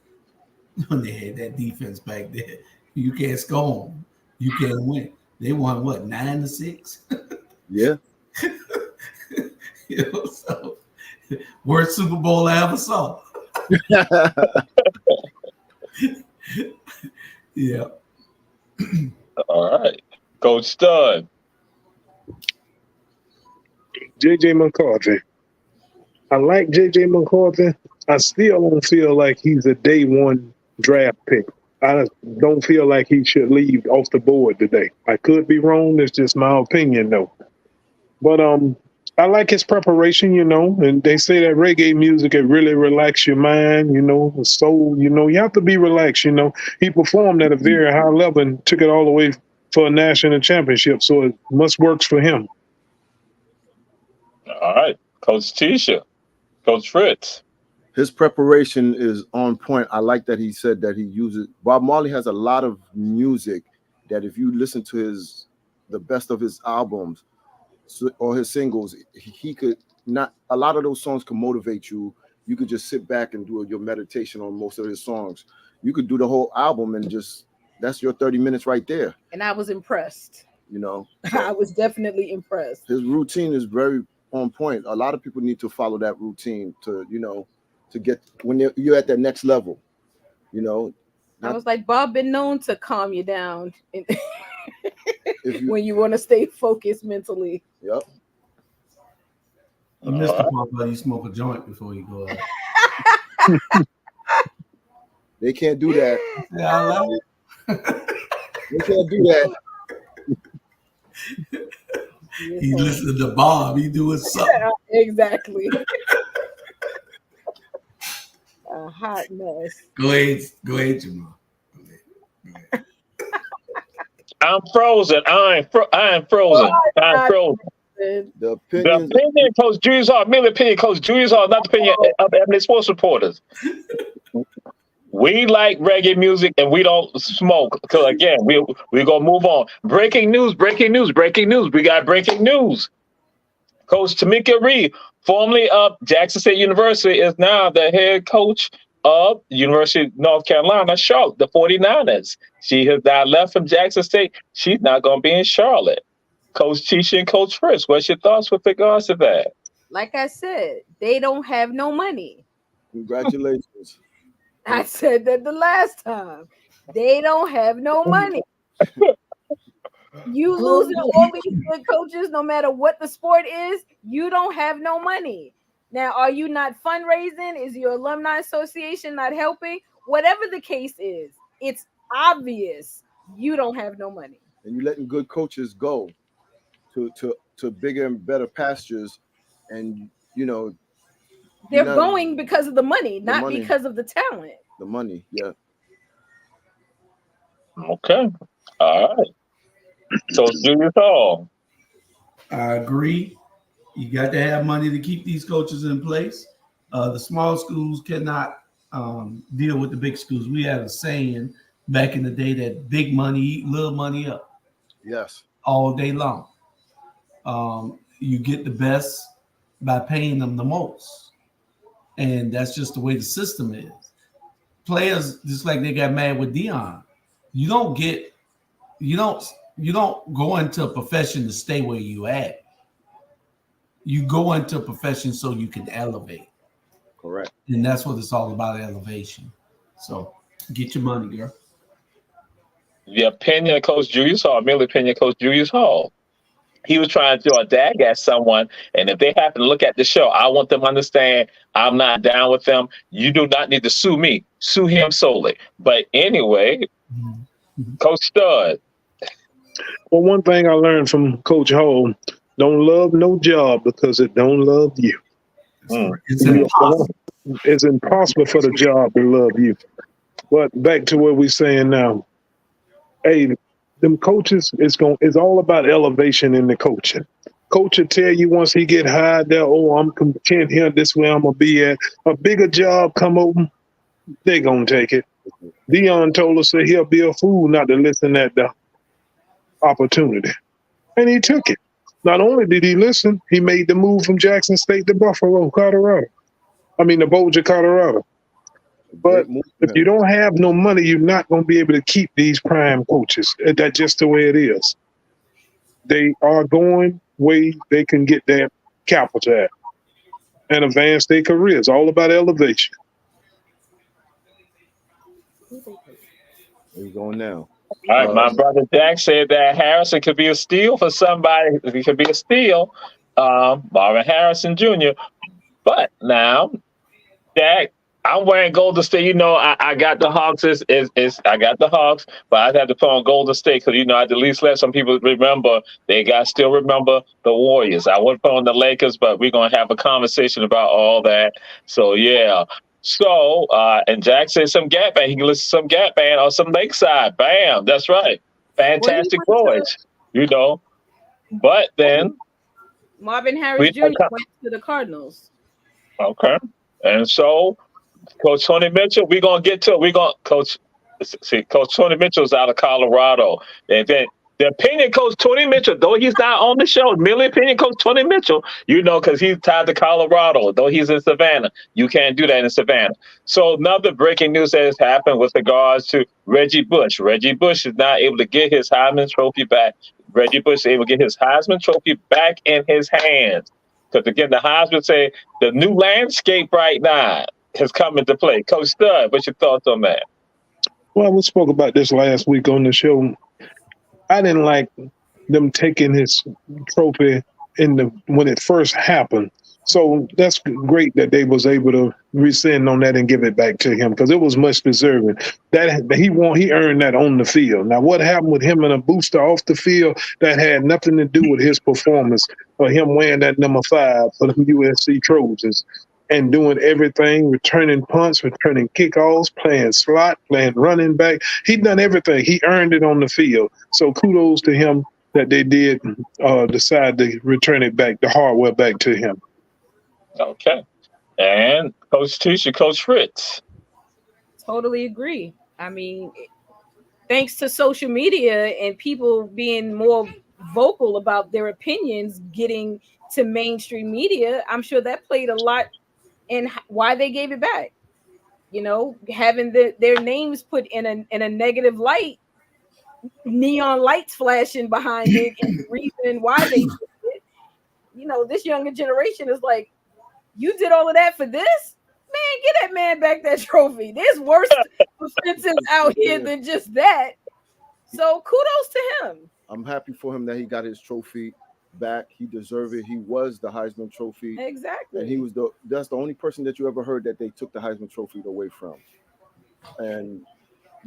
when they had that defense back there. You can't score, you can't win. They won what, 9-6? Yeah. So worst Super Bowl I ever saw. Yeah. All right. Coach Stud. JJ McCarthy. I like JJ McCarthy. I still don't feel like he's a day one draft pick. I don't feel like he should leave off the board today. I could be wrong. It's just my opinion, though. But I like his preparation, and they say that reggae music, it really relax your mind, the soul, you have to be relaxed, He performed at a very high level and took it all the way for a national championship, so it must works for him. All right. Coach Tisha. Coach Fritz. His preparation is on point. I like that he said that he uses. Bob Marley has a lot of music that if you listen to the best of his albums or his singles, he could not. A lot of those songs can motivate you. You could just sit back and do your meditation on most of his songs. You could do the whole album and that's your 30 minutes right there. And I was impressed. You know, I was definitely impressed. His routine is very on point. A lot of people need to follow that routine to, you know, to get when you're at that next level. You know, I was like, Bob been known to calm you down when you want to stay focused mentally. Yep. You missed the part where you smoke a joint before you go out. They can't do that. Yeah, I like it. They can't do that. He listening to Bob. He doing something. Exactly. A hot mess. Go ahead, Jamal. I'm frozen. I am frozen. I'm frozen. The opinion, Coach Julius Hall, merely opinion, Coach Julius Hall, not the opinion of Ebony sports reporters. We like reggae music and we don't smoke. Because again, we're gonna move on. Breaking news. We got breaking news. Coach Tamika Reed, formerly of Jackson State University, is now the head coach of University of North Carolina, Charlotte, the 49ers. She has now left from Jackson State. She's not gonna be in Charlotte. Coach Tisha and Coach Fritz, what's your thoughts with regards to that? Like I said, they don't have no money. Congratulations. I said that the last time. They don't have no money. You losing all these good coaches, no matter what the sport is, you don't have no money. Now, are you not fundraising? Is your alumni association not helping? Whatever the case is, it's obvious you don't have no money. And you're letting good coaches go to bigger and better pastures, and you know they're going because of the money, not because of the talent. The money, yeah. Okay, all right. So Julius Hall. I agree. You got to have money to keep these coaches in place. The small schools cannot deal with the big schools. We had a saying back in the day that big money eat little money up. Yes. All day long. You get the best by paying them the most. And that's just the way the system is. Players, just like they got mad with Dion, you don't go into a profession to stay where you at. You go into a profession so you can elevate. Correct. And that's what it's all about, elevation. So get your money, girl. The opinion of Coach Julius Hall, merely opinion of Coach Julius Hall. He was trying to throw a dag at someone, and if they happen to look at the show, I want them to understand I'm not down with them. You do not need to sue me. Sue him solely. But anyway, Coach Stud. Well, one thing I learned from Coach Hall, don't love no job because it don't love you. It's impossible. It's impossible for the job to love you. But back to what we're saying now. Hey, them coaches, it's all about elevation in the coaching. Coach will tell you once he get hired there, I'm content here, this way I'm going to be at. A bigger job come open, they going to take it. Dion told us that he'll be a fool not to listen at the opportunity. And he took it. Not only did he listen, he made the move from Jackson State to Buffalo, Colorado. To Boulder, Colorado. But if you don't have no money, you're not going to be able to keep these prime coaches. That's just the way it is. They are going where they can get their capital at and advance their careers. All about elevation. Where you going now? All right, my brother Jack said that Harrison could be a steal for somebody. He could be a steal, Marvin Harrison Jr. But now, Jack, I'm wearing Golden State. I got the Hawks. I got the Hawks, but I had to put on Golden State because I had to at least let some people remember. Still remember the Warriors. I wouldn't put on the Lakers, but we're gonna have a conversation about all that. So yeah. So and Jack said some Gap Band. He can listen to some Gap Band or some Lakeside. Bam, that's right. Fantastic voice. But then Marvin Harris Jr. went to the Cardinals. Okay, and so. Coach Tony Mitchell, we're gonna get to it. Coach Tony Mitchell's out of Colorado. And then the opinion Coach Tony Mitchell, though he's not on the show, merely opinion Coach Tony Mitchell, because he's tied to Colorado, though he's in Savannah. You can't do that in Savannah. So another breaking news that has happened with regards to Reggie Bush. Reggie Bush is not able to get his Heisman Trophy back. Reggie Bush able to get his Heisman Trophy back in his hands. Because again, the Heisman say the new landscape right now has come into play. Coach Stud, what's your thoughts on that? Well, we spoke about this last week on the show. I didn't like them taking his trophy when it first happened. So that's great that they was able to rescind on that and give it back to him because it was much deserving. That he earned that on the field. Now, what happened with him and a booster off the field, that had nothing to do with his performance or him wearing that number 5 for the USC Trojans and doing everything, returning punts, returning kickoffs, playing slot, playing running back. He done everything. He earned it on the field. So kudos to him that they did decide to return it back, the hardware back to him. Okay. And Coach Tisha, Coach Fritz. Totally agree. I mean, thanks to social media and people being more vocal about their opinions getting to mainstream media, I'm sure that played a lot in why they gave it back. You know, having their names put in a negative light, neon lights flashing behind it, and the reason why they did it. You know, this younger generation is like, you did all of that for this? Man, get that man back that trophy. There's worse offenses out here than just that. So kudos to him. I'm happy for him that he got his trophy back. He deserved it. He was the Heisman Trophy. Exactly. And he was that's the only person that you ever heard that they took the Heisman Trophy away from. And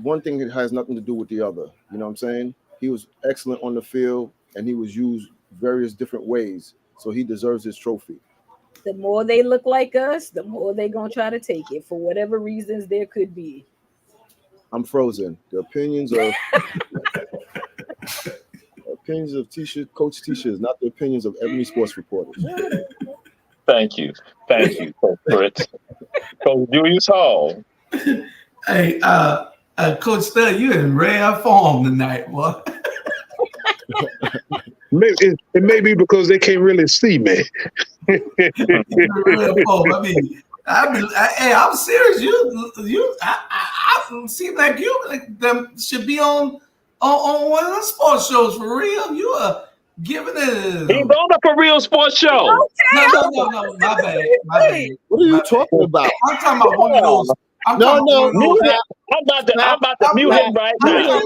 one thing has nothing to do with the other. You know what I'm saying? He was excellent on the field and he was used various different ways. So he deserves his trophy. The more they look like us, the more they're going to try to take it for whatever reasons there could be. I'm frozen. The opinions of Coach Tisha is not the opinions of Ebony Sports Reporters. Thank you. Coach Fritz. Coach Julius Hall. Hey, Coach Stud, you in rare form tonight, boy. It may be because they can't really see me. I mean, I'm serious. I seem like you should be on one of the sports shows for real. You are giving it. He's on a for real sports show. Okay, no, my bad. What are you talking about? I'm talking about one of those. I'm about to mute him right now.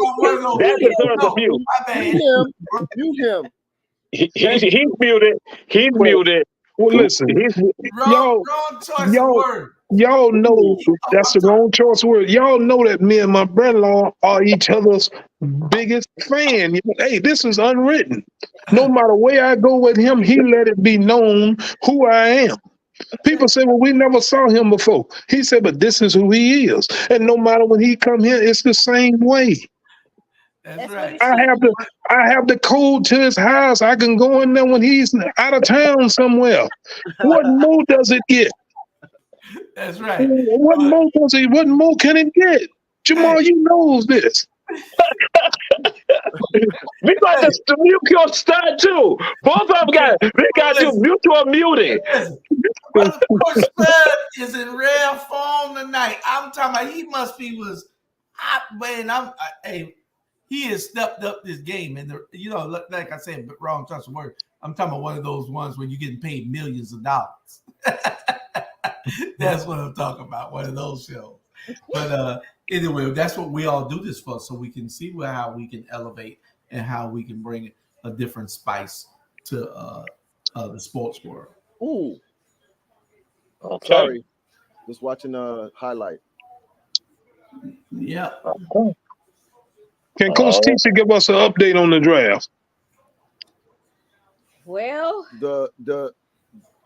That deserves a mute. Mute him. He's muted. He's muted. Well, listen, wrong choice of word. Y'all know that's the wrong choice of word. Y'all know that me and my brother-in-law are each other's biggest fan. Hey, this is unwritten. No matter where I go with him, he let it be known who I am. People say, well, we never saw him before. He said, but this is who he is. And no matter when he come here, it's the same way. That's right. I have the code to his house. I can go in there when he's out of town somewhere. What more does it get? That's right. What more can it get? Jamal, you knows this. We got to mute your stud too. Both of them got to do mutual muting. Coach Stud is in rare form tonight. I'm talking about he has stepped up this game, and like I said, wrong choice of word. I'm talking about one of those ones where you're getting paid millions of dollars. That's what I'm talking about. One of those shows. But anyway, that's what we all do this for, so we can see how we can elevate and how we can bring a different spice to the sports world. Ooh. Okay. Sorry. Just watching a highlight. Yeah. Okay. Can Coach Tisha give us an update on the draft? Well, the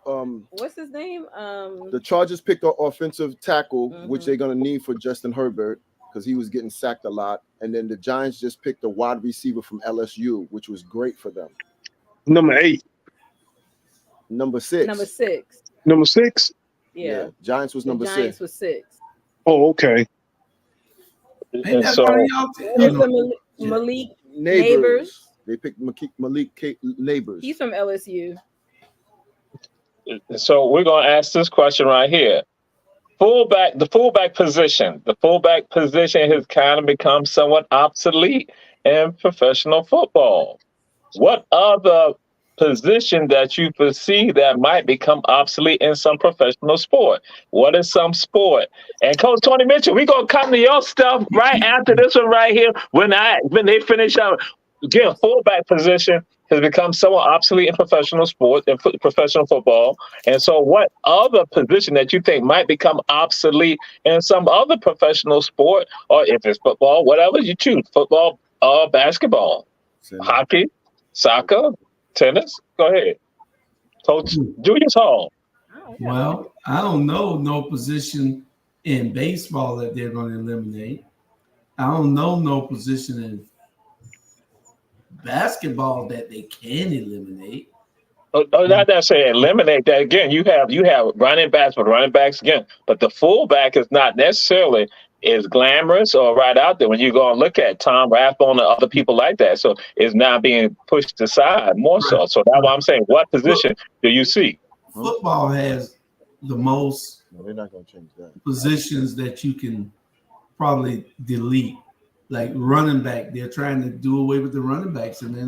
what's his name? The Chargers picked an offensive tackle, which they're gonna need for Justin Herbert because he was getting sacked a lot. And then the Giants just picked a wide receiver from LSU, which was great for them. Number 8. Number 6. Number 6? Yeah. Giants was number 6. Giants was 6. Oh, okay. And so Malik Neighbors. They picked Malik Neighbors. He's from LSU. So we're going to ask this question right here. The fullback position has kind of become somewhat obsolete in professional football. what other position that you foresee that might become obsolete in some professional sport? What is some sport? And Coach Tony Mitchell, we're gonna come to your stuff right after this one right here. When they finish out, again, fullback position has become somewhat obsolete in professional sports and professional football. And so what other position that you think might become obsolete in some other professional sport, or if it's football, whatever you choose, football, basketball, hockey, soccer, tennis? Go ahead. Coach Julius Hall. Well, I don't know no position in baseball that they're going to eliminate. I don't know no position in basketball that they can eliminate. Not necessarily eliminate that. Again, you have running backs, but running backs again. But the fullback is not necessarily as glamorous or right out there when you go and look at Tom Rathbone and other people like that. So it's now being pushed aside more so. So that's why I'm saying, what position do you see? Football has the most they're not going to change that. Positions that you can probably delete. Like running back, they're trying to do away with the running backs in the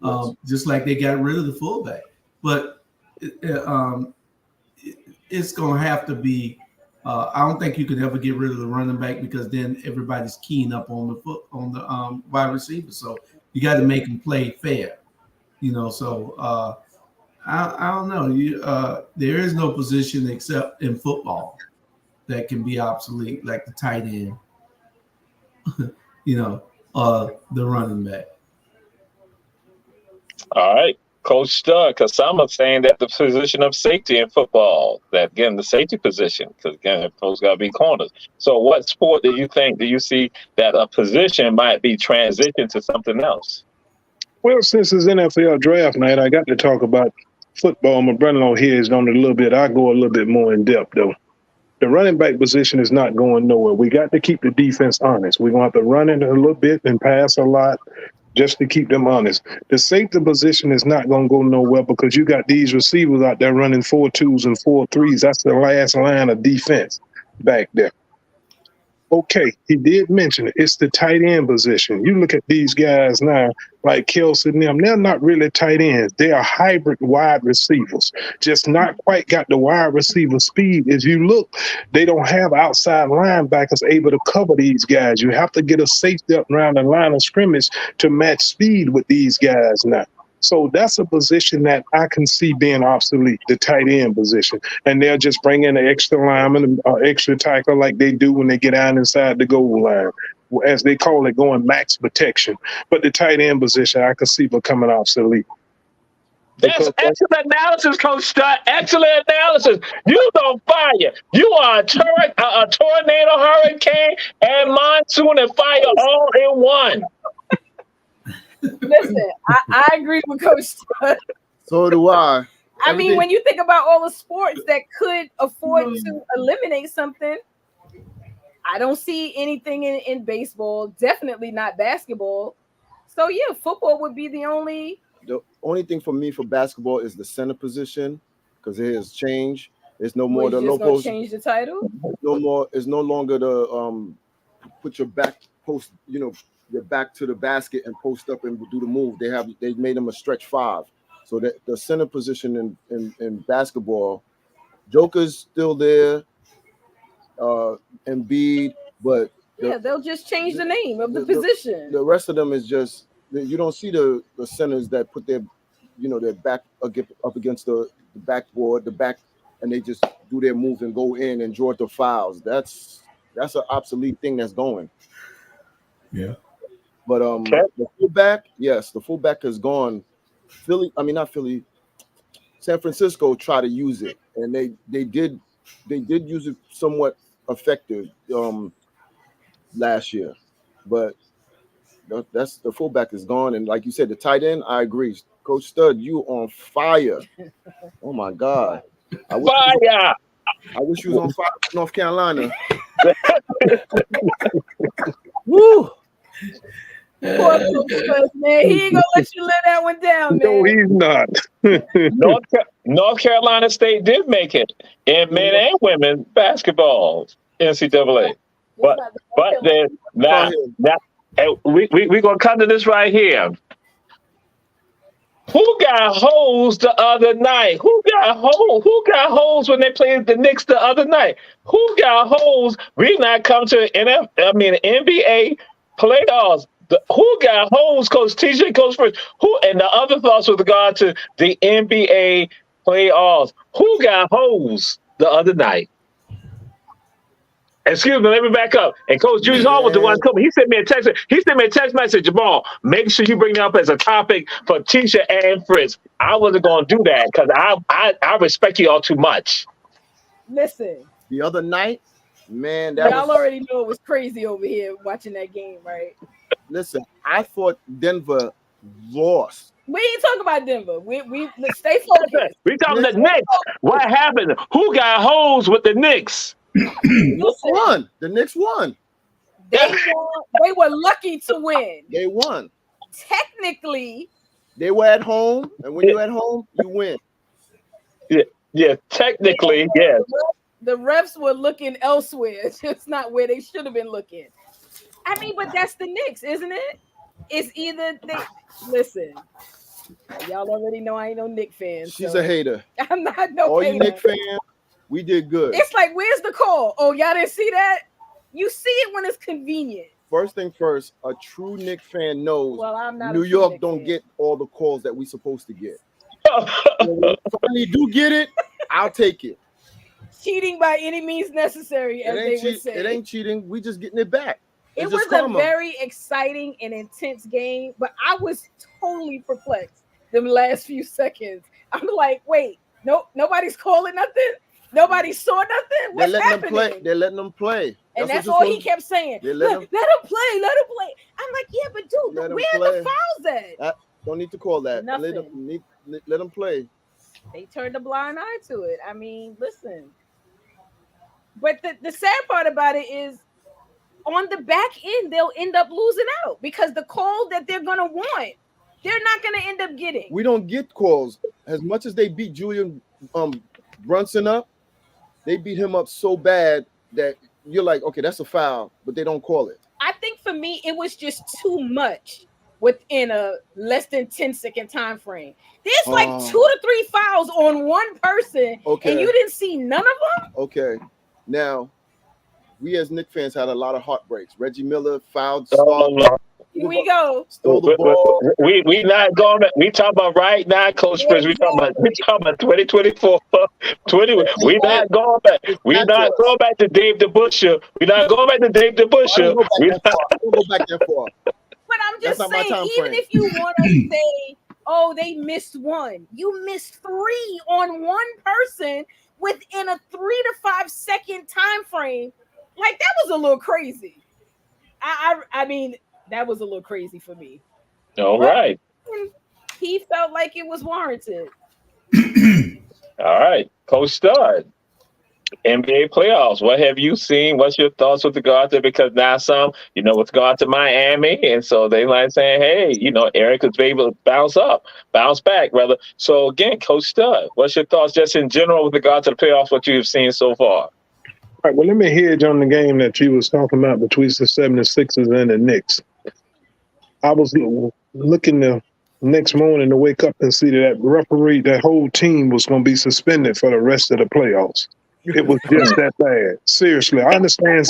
NFL. Just like they got rid of the fullback. But it's going to have to be I don't think you could ever get rid of the running back because then everybody's keying up on the wide receiver. So you got to make them play fair, So I don't know. There is no position except in football that can be obsolete, like the tight end, the running back. All right. Coach Stud, because some are saying that the position of safety in football, that again, the safety position, because again, folks got to be corners. So what sport do you see that a position might be transitioned to something else? Well, since it's NFL draft night, I got to talk about football. My brother-in-law here is on it a little bit. I go a little bit more in depth, though. The running back position is not going nowhere. We got to keep the defense honest. We're going to have to run it a little bit and pass a lot, just to keep them honest. The safety position is not going to go nowhere because you got these receivers out there running 4-2s and 4-3s. That's the last line of defense back there. Okay, he did mention it. It's the tight end position. You look at these guys now, like Kelsey and them, they're not really tight ends. They are hybrid wide receivers, just not quite got the wide receiver speed. As you look, they don't have outside linebackers able to cover these guys. You have to get a safety up around the line of scrimmage to match speed with these guys now. So that's a position that I can see being obsolete, the tight end position. And they'll just bring in an extra lineman, extra tackle like they do when they get out inside the goal line, as they call it, going max protection. But the tight end position, I can see becoming obsolete. That's excellent analysis, Coach Stott. Excellent analysis. You on fire. You are a tornado, hurricane, and monsoon and fire all in one. Listen, I agree with Coach Stud. So do I. I mean, when you think about all the sports that could afford to eliminate something, I don't see anything in baseball, definitely not basketball. So, yeah, football would be the only thing for me for basketball is the center position because it has changed. It's no more the no post. Change the title? No more. It's no longer the put your back post, your back to the basket and post up and do the move. They made them a stretch 5. So that the center position in basketball, Joker's still there, Embiid, but they'll just change the name of the position. The rest of them is just you don't see the centers that put their back up against the backboard, the back, and they just do their move and go in and draw the fouls. That's an obsolete thing that's going. Yeah. But the fullback, yes, the fullback is gone. San Francisco tried to use it, and they did use it somewhat effective last year. But that's the fullback is gone, and like you said, the tight end, I agree. Coach Stud, you on fire. Oh my God. I wish you was on fire in North Carolina. Woo! Poor man, he ain't gonna let you let that one down, man. No, he's not. North Carolina State did make it in men and women basketball, NCAA. But then now we're gonna come to this right here. Who got holes the other night? Who got holes? Who got holes when they played the Knicks the other night? Who got holes? We not come to NBA playoffs. Who got holes? Coach TJ, Coach First. Who and the other thoughts with regard to the NBA playoffs? Who got holes the other night? Excuse me, let me back up. And Coach Julius Hall was the one coming. He sent me a text. He sent me a text message, Jamal. Make sure you bring it up as a topic for Tisha and Fritz. I wasn't going to do that because I respect you all too much. Listen. The other night, man, y'all already know it was crazy over here watching that game, right? Listen, I thought Denver lost. We ain't talking about Denver. Let's stay focused. We talking the Knicks. What happened? Who got holes with the Knicks? Won. The Knicks won. They were lucky to win. They won. Technically, they were at home, and when you're at home, you win. Yeah. Technically, yes. The refs were looking elsewhere, just not where they should have been looking. I mean, but that's the Knicks, isn't it? It's either they listen. Y'all already know I ain't no Knicks fan. She's a hater. I'm not no All hater. you Knicks fans, we did good. It's like, where's the call? Oh, y'all didn't see that? You see it when it's convenient. First thing first, a true Knicks fan knows I'm not New York don't get all the calls that we supposed to get. When we finally do get it, I'll take it. Cheating by any means necessary, as they would say. It ain't cheating. We just getting it back. It was a very exciting and intense game, but I was totally perplexed them last few seconds. I'm like, wait, nobody's calling nothing? Nobody saw nothing? What's happening? They're letting them play. And that's all he kept saying. Let him play. I'm like, yeah, but dude, where are the fouls at? Don't need to call that. Nothing. Let them play. They turned a blind eye to it. I mean, listen. But the sad part about it is, on the back end, they'll end up losing out because the call that they're going to want, they're not going to end up getting. We don't get calls. As much as they beat Julian Brunson up, they beat him up so bad that you're like, okay, that's a foul, but they don't call it. I think for me, it was just too much within a less than 10-second time frame. There's like 2 to 3 fouls on one person, and you didn't see none of them? Okay. Now, we as Knicks fans had a lot of heartbreaks. Reggie Miller fouled. Here we go. Stole the ball. We not going. We talking about right now, Coach Chris. We talking about 2024. We not going back. We not going back to Dave DeBusschere. We not going back to Dave DeBusschere. We not go back that far. But I'm just saying, even if you want to say, oh, they missed one, you missed 3 on one person within a 3 to 5 second time frame. Like, that was a little crazy. I mean, that was a little crazy for me. All right. He felt like it was warranted. All right. Coach Stud, NBA playoffs. What have you seen? What's your thoughts with regard to, because now with regard to Miami, and so they like saying, hey, Eric is able to bounce back, rather. So again, Coach Stud, what's your thoughts just in general with regard to the playoffs, what you've seen so far? All right, well, let me hedge on the game that you was talking about between the 76ers and the Knicks. I was looking the next morning to wake up and see that referee, that whole team was going to be suspended for the rest of the playoffs. It was just that bad. Seriously, I understand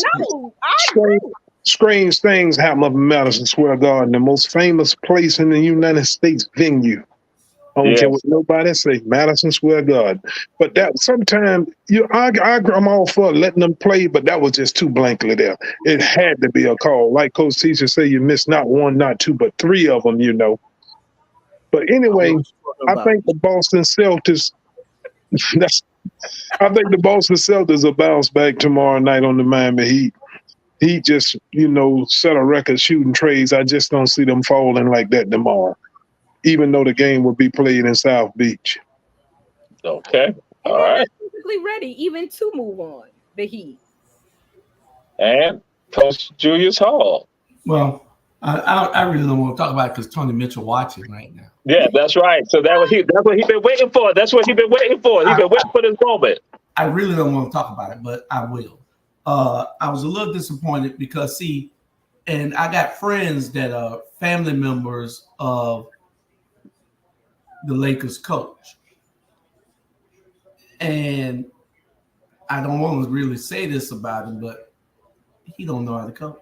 strange things happen up in Madison Square Garden, the most famous place in the United States venue. I don't care what nobody say, Madison Square Garden. But that sometimes I'm all for letting them play, but that was just too blankly there. It had to be a call. Like Coach Teacher say, you missed not 1, not 2, but 3 of them, But anyway, I think the Boston Celtics I think the Boston Celtics will bounce back tomorrow night on the Miami Heat. He just, set a record shooting trades. I just don't see them falling like that tomorrow, even though the game will be played in South Beach. Okay. All right. Perfectly ready even to move on, the Heat. And Coach Julius Hall. Well, I really don't want to talk about it because Tony Mitchell watching right now. Yeah, that's right. So that's what he's been waiting for. That's what he's been waiting for. He's been waiting for this moment. I really don't want to talk about it, but I will. I was a little disappointed because, and I got friends that are family members of the Lakers coach. And I don't want to really say this about him, but he don't know how to coach.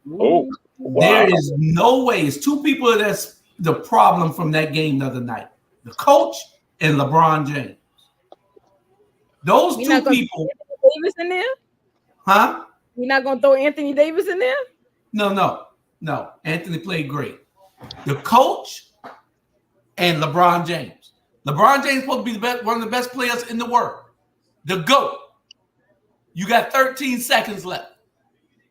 Wow. There is no way. It's two people that's the problem from that game the other night. The coach and LeBron James. Those two people. Davis in there? Huh? You're not gonna throw Anthony Davis in there? No. Anthony played great. The coach and LeBron James. LeBron James is supposed to be one of the best players in the world. The GOAT. You got 13 seconds left.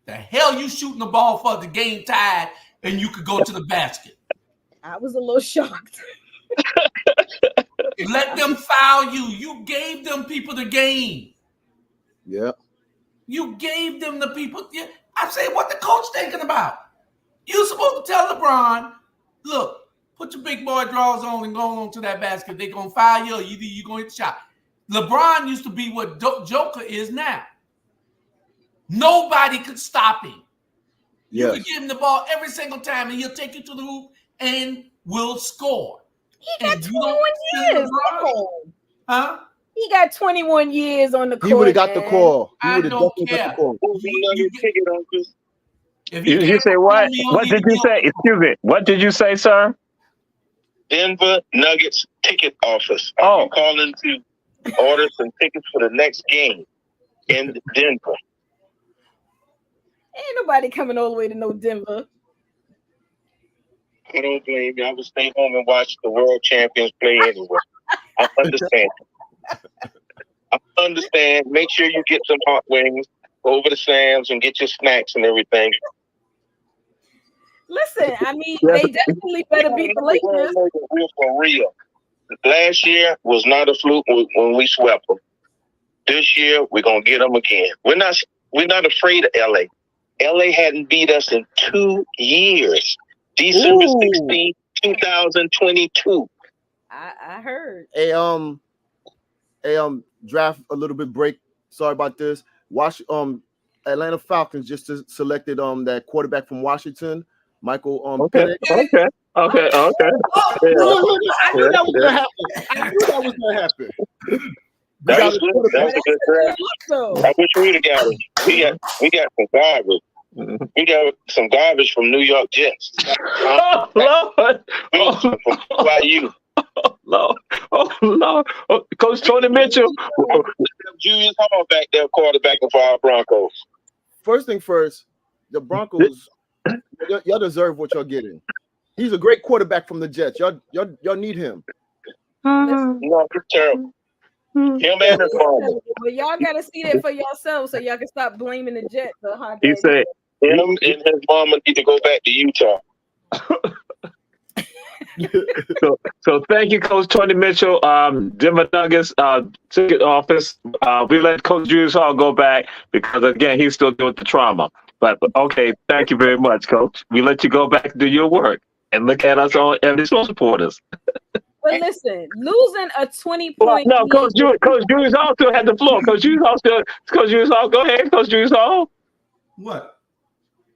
The hell you shooting the ball for the game tied and you could go to the basket? I was a little shocked. Let them foul you. You gave them people the game. Yeah. You gave them the people. I'm saying what the coach thinking about. You're supposed to tell LeBron, look, put your big boy drawers on and go on to that basket. They're going to foul you or you're going to hit the shot. LeBron used to be what Joker is now. Nobody could stop him. You could give him the ball every single time and he'll take you to the hoop and will score. He got 21 years. Huh? He got 21 years on the court. He would have got the call. He I would have don't definitely care. got the call. You say what? What did you say? Excuse me. What did you say, sir? Denver Nuggets ticket office. I'm calling to order some tickets for the next game in Denver. Ain't nobody coming all the way to no Denver. I don't blame you. I would stay home and watch the world champions play anyway. I understand. I understand. Make sure you get some hot wings, go over to Sam's and get your snacks and everything. Listen, I mean, they definitely better beat the Lakers. We're for real. Last year was not a fluke when we swept them. This year we're gonna get them again. We're not afraid of LA. LA hadn't beat us in 2 years. December 16th, 2022. I heard. Draft a little bit break. Sorry about this. Atlanta Falcons just selected that quarterback from Washington, Michael Okay. Penix. Okay. I knew that was gonna happen. That was a good draft. I wish we'd have got it. We got some garbage. We got some garbage from New York Jets. Oh, Lord. From BYU. Lord. Lord. Coach Tony Mitchell. Julius Hall back there quarterbacking for our Broncos. First thing first, the Broncos, y'all deserve what y'all getting. He's a great quarterback from the Jets. Y'all need him. No, he's terrible. Him and his mama. But y'all gotta see that for yourselves so y'all can stop blaming the Jets. He said him and his mama need to go back to Utah. So thank you, Coach Tony Mitchell. Denver Nuggets ticket office. We let Coach Julius Hall go back because again he's still doing the trauma. But okay, thank you very much, Coach. We let you go back and do your work and look at us all and the supporters. But listen, losing a 20-point. No, Coach Julius Hall still had the floor. Coach Julius Hall, go ahead, Coach Julius Hall. What?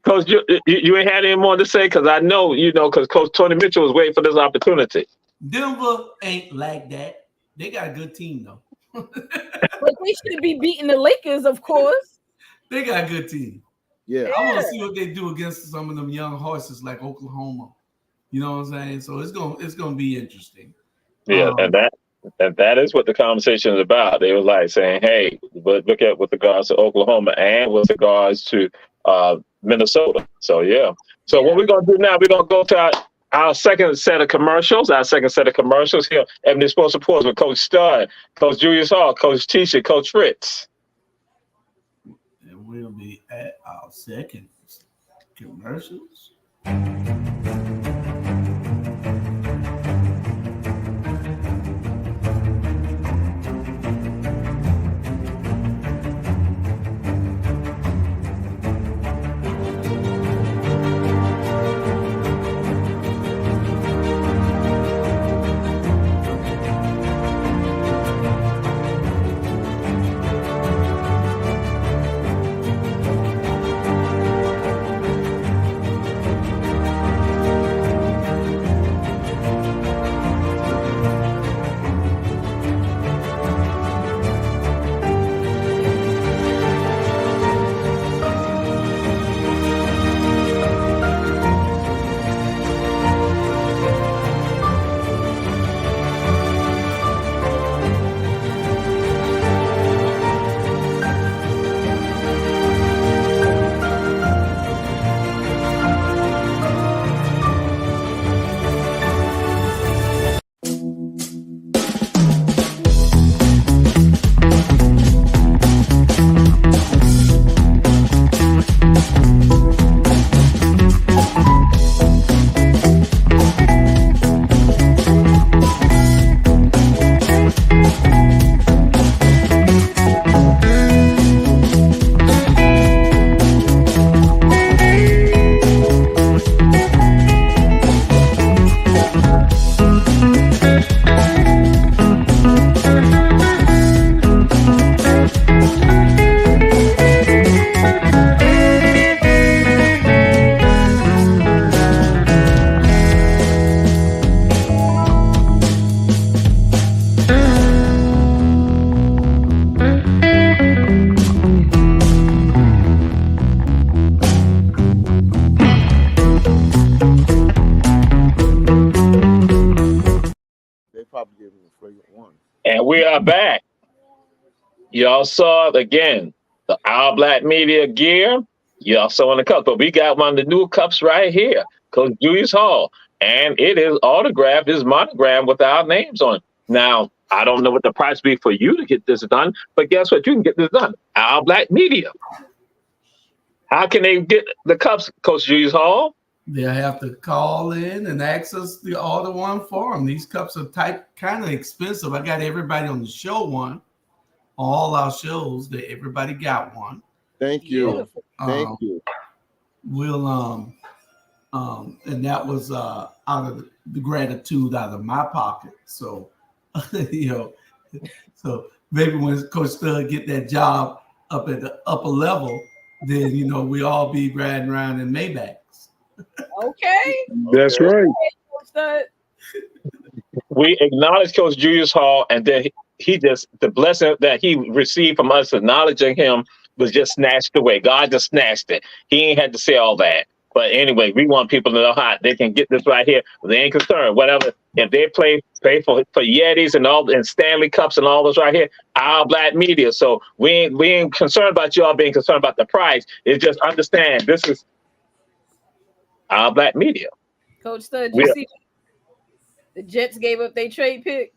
Coach, you ain't had any more to say because I know because Coach Tony Mitchell was waiting for this opportunity. Denver ain't like that. They got a good team though. But they should be beating the Lakers, of course. They got a good team. Yeah. I want to see what they do against some of them young horses like Oklahoma. You know what I'm saying? So it's gonna be interesting. Yeah, and that is what the conversation is about. They were like saying, "Hey, but look at with regards to Oklahoma and with regards to Minnesota." So yeah. So what we're gonna do now? We're gonna go to our second set of commercials. Our second set of commercials here. Ebony Sports Reports with Coach Stud, Coach Julius Hall, Coach Tisha, Coach Fritz. And we'll be at our second commercials. we are back. Y'all saw it again. The All Black Media gear. Y'all saw in the cup, but we got one of the new cups right here, Coach Julius Hall, and it is autographed, is monogrammed with our names on it. Now, I don't know what the price be for you to get this done, but guess what? You can get this done. All Black Media. How can they get the cups, Coach Julius Hall? They'll have to call in and ask us to order one for them. These cups are kind of expensive. I got everybody on the show one. All our shows, that everybody got one. Thank you. Thank you. We'll and that was out of the gratitude out of my pocket. So so maybe when Coach Stud get that job up at the upper level, then we all be riding around in Maybachs. Okay. That's right. We acknowledge Coach Julius Hall, and then he just, the blessing that he received from us acknowledging him was just snatched away. God just snatched it. He ain't had to say all that. But anyway, we want people to know how they can get this right here. They ain't concerned. Whatever. If they pay for Yetis and Stanley Cups and all this right here, All Black Media. So we ain't concerned about y'all being concerned about the price. It's just understand this is All Black Media. Coach Stud, you see the Jets gave up their trade pick?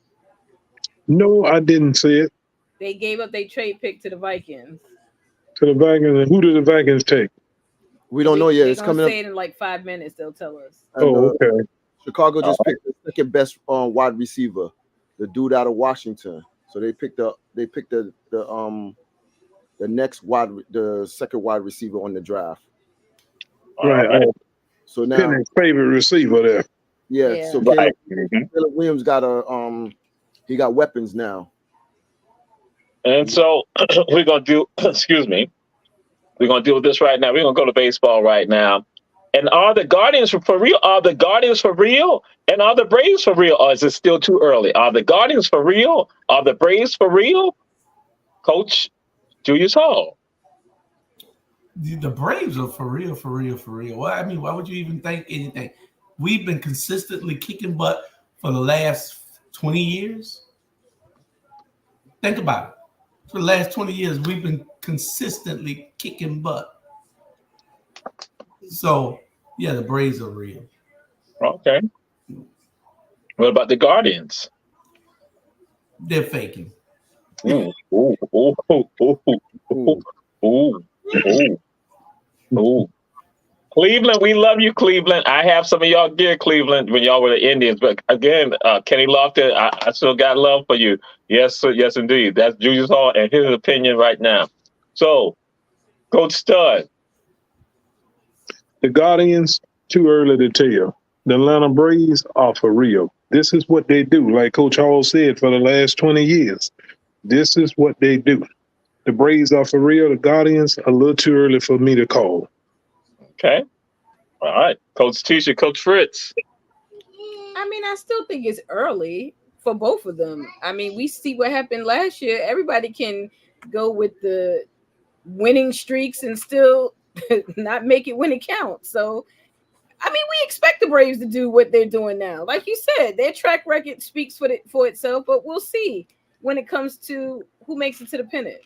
No, I didn't see it. They gave up their trade pick to the Vikings. To the Vikings, and who did the Vikings take? We don't know yet. It's coming up. Say it in like 5 minutes. They'll tell us. Oh, okay. Chicago just picked the second best wide receiver, the dude out of Washington. So they picked the second wide receiver on the draft. Right. So now Penny's favorite receiver there. Yeah. So Caleb Williams got he got weapons now. And so we're gonna do. Excuse me. We're gonna deal with this right now. We're gonna go to baseball right now. And are the Guardians for real? Are the Guardians for real? And are the Braves for real? Or is it still too early? Are the Guardians for real? Are the Braves for real? Coach Julius Hall. The Braves are for real, for real, for real. Well, I mean, why would you even think anything? We've been consistently kicking butt for the last 20 years. Think about it. For the last 20 years, we've been consistently kicking butt. So, yeah, the Braves are real. Okay. What about the Guardians? They're faking. Ooh. Cleveland, we love you, Cleveland. I have some of y'all gear, Cleveland, when y'all were the Indians. But again, Kenny Lofton, I still got love for you. Yes, sir, yes, indeed. That's Julius Hall and his opinion right now. So, Coach Stud. The Guardians, too early to tell. The Atlanta Braves are for real. This is what they do. Like Coach Hall said, for the last 20 years, this is what they do. The Braves are for real. The Guardians, a little too early for me to call. Okay. All right. Coach Tisha, Coach Fritz. I mean, I still think it's early for both of them. I mean, we see what happened last year. Everybody can go with the winning streaks and still not make it when it counts. So, I mean, we expect the Braves to do what they're doing now. Like you said, their track record speaks for itself, but we'll see when it comes to who makes it to the pennant.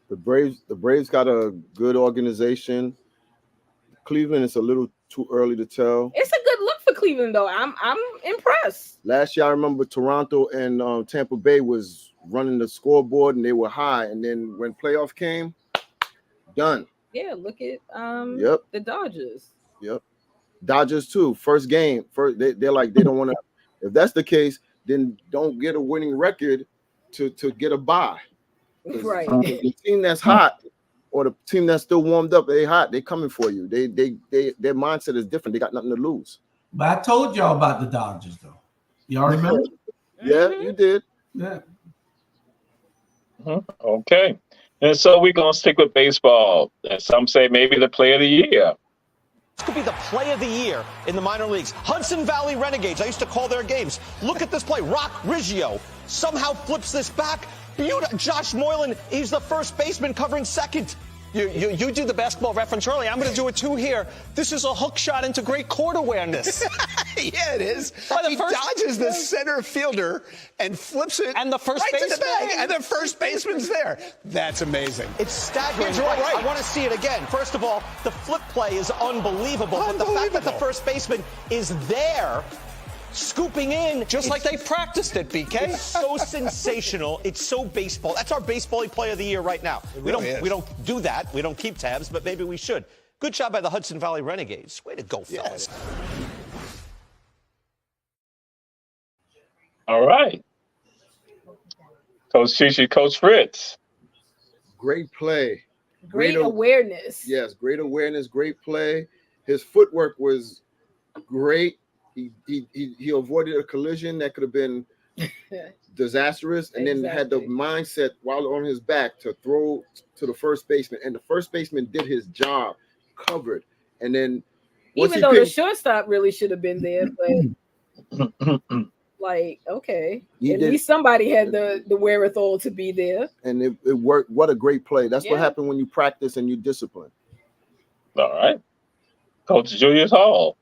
The Braves got a good organization. Cleveland is a little too early to tell. It's a good look for Cleveland, though. I'm impressed. Last year, I remember Toronto and Tampa Bay was running the scoreboard, and they were high. And then when playoff came, done. Yeah, look at the Dodgers. Yep, Dodgers too. First game, they're like they don't want to. If that's the case, then don't get a winning record to get a bye. Right. The team that's hot or the team that's still warmed up, they hot. They coming for you. Their mindset is different. They got nothing to lose. But I told y'all about the Dodgers, though. Y'all remember? Yeah, you did. Yeah. Okay. And so we're going to stick with baseball. And some say maybe the play of the year. This could be the play of the year in the minor leagues. Hudson Valley Renegades. I used to call their games. Look at this play. Rock Riggio somehow flips this back. Josh Moylan, he's the first baseman covering second. You do the basketball reference early. I'm going to do it too here. This is a hook shot into great court awareness. Yeah, it is. He dodges the center fielder and flips it and the first right to the bag, baseman. and the first baseman's there. That's amazing. It's staggering. Kids are all right. I want to see it again. First of all, the flip play is unbelievable. But the fact that the first baseman is there, scooping in. Just like they practiced it, BK. It's so sensational. It's so baseball. That's our baseball player of the year right now. We don't do that. We don't keep tabs, but maybe we should. Good job by the Hudson Valley Renegades. Way to go, fellas. Yes. All right. Coach Chichi, Coach Fritz. Great play. Great awareness. Yes, great awareness, great play. His footwork was great. He avoided a collision that could have been disastrous, and then had the mindset while on his back to throw to the first baseman, and the first baseman did his job, covered, and then even though the shortstop really should have been there, but like, okay, at least somebody had the wherewithal to be there, and it worked. What a great play! That's what happened when you practice and you discipline. All right, Coach Julius Hall.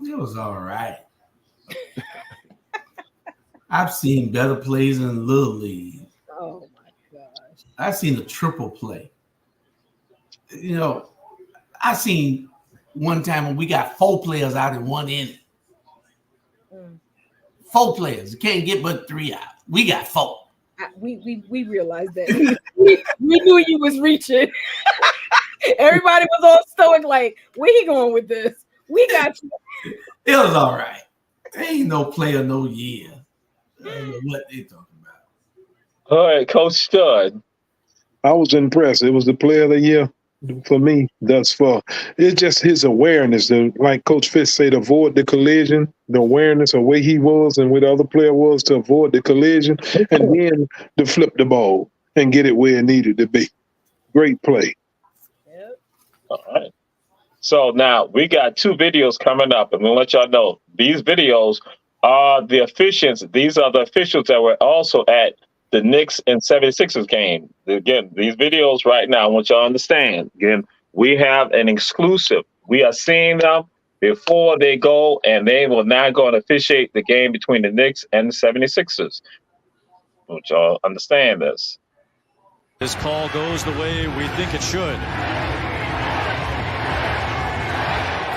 It was all right. I've seen better plays in Little League. Oh my gosh! I've seen a triple play. You know, I seen one time when we got 4 players out in one inning. 4 players. You can't get but 3 out. We got 4. We realized that. we knew you was reaching. Everybody was all stoic, like, where he going with this? We got you. It was all right. There ain't no player, no year. I don't know what they talking about. All right, Coach Stud. I was impressed. It was the player of the year for me thus far. It's just his awareness. Like Coach Fitz said, avoid the collision, the awareness of where he was and where the other player was to avoid the collision, and then to flip the ball and get it where it needed to be. Great play. Yep. All right. So now we got 2 videos coming up, and we'll let y'all know these videos are the officials. These are the officials that were also at the Knicks and 76ers game. Again, these videos right now, I want y'all to understand. Again, we have an exclusive. We are seeing them before they go, and they will now go and officiate the game between the Knicks and the 76ers. I want y'all to understand this. This call goes the way we think it should.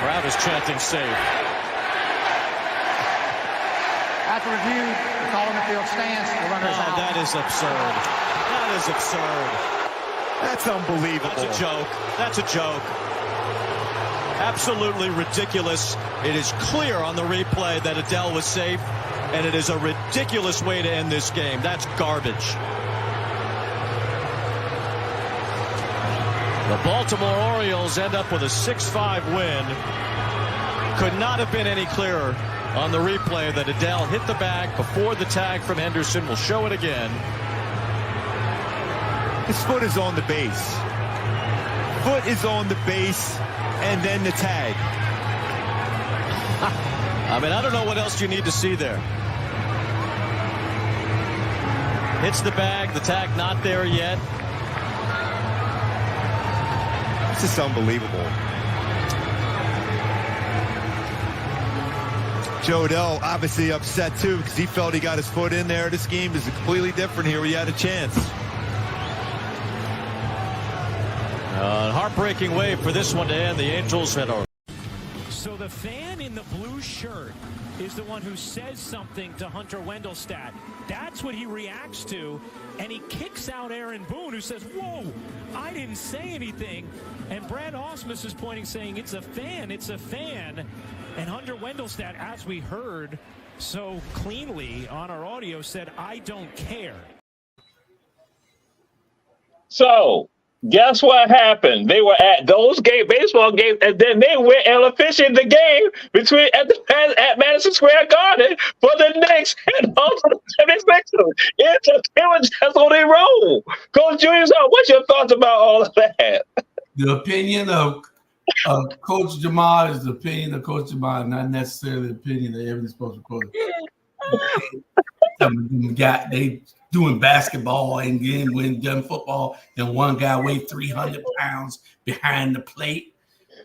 Crowd is chanting safe. After review, the call on the field stands. The runner is out. That is absurd. That is absurd. That's unbelievable. That's a joke. That's a joke. Absolutely ridiculous. It is clear on the replay that Atl was safe, and it is a ridiculous way to end this game. That's garbage. The Baltimore Orioles end up with a 6-5 win. Could not have been any clearer on the replay that Atl hit the bag before the tag from Henderson. We'll show it again. His foot is on the base. Foot is on the base, and then the tag. I mean, I don't know what else you need to see there. Hits the bag, the tag not there yet. It's just unbelievable. Joe Adell obviously upset too because he felt he got his foot in there. This game is completely different here. We had a chance. Heartbreaking way for this one to end. The Angels had a... So the fan in the blue shirt is the one who says something to Hunter Wendelstedt. That's what he reacts to, and he kicks out Aaron Boone, who says, whoa, I didn't say anything. And Brad Ausmus is pointing, saying, it's a fan, it's a fan. And Hunter Wendelstedt, as we heard so cleanly on our audio, said, I don't care. So, guess what happened? They were at those baseball games, and then they went and officiated the game at Madison Square Garden for the Knicks and also the 76ers. It was just on their roll. Coach Julius, what's your thoughts about all of that? The opinion of Coach Jamal is the opinion of Coach Jamal, not necessarily the opinion that everybody's supposed to quote. They doing basketball and then when done football, and one guy weighed 300 pounds behind the plate.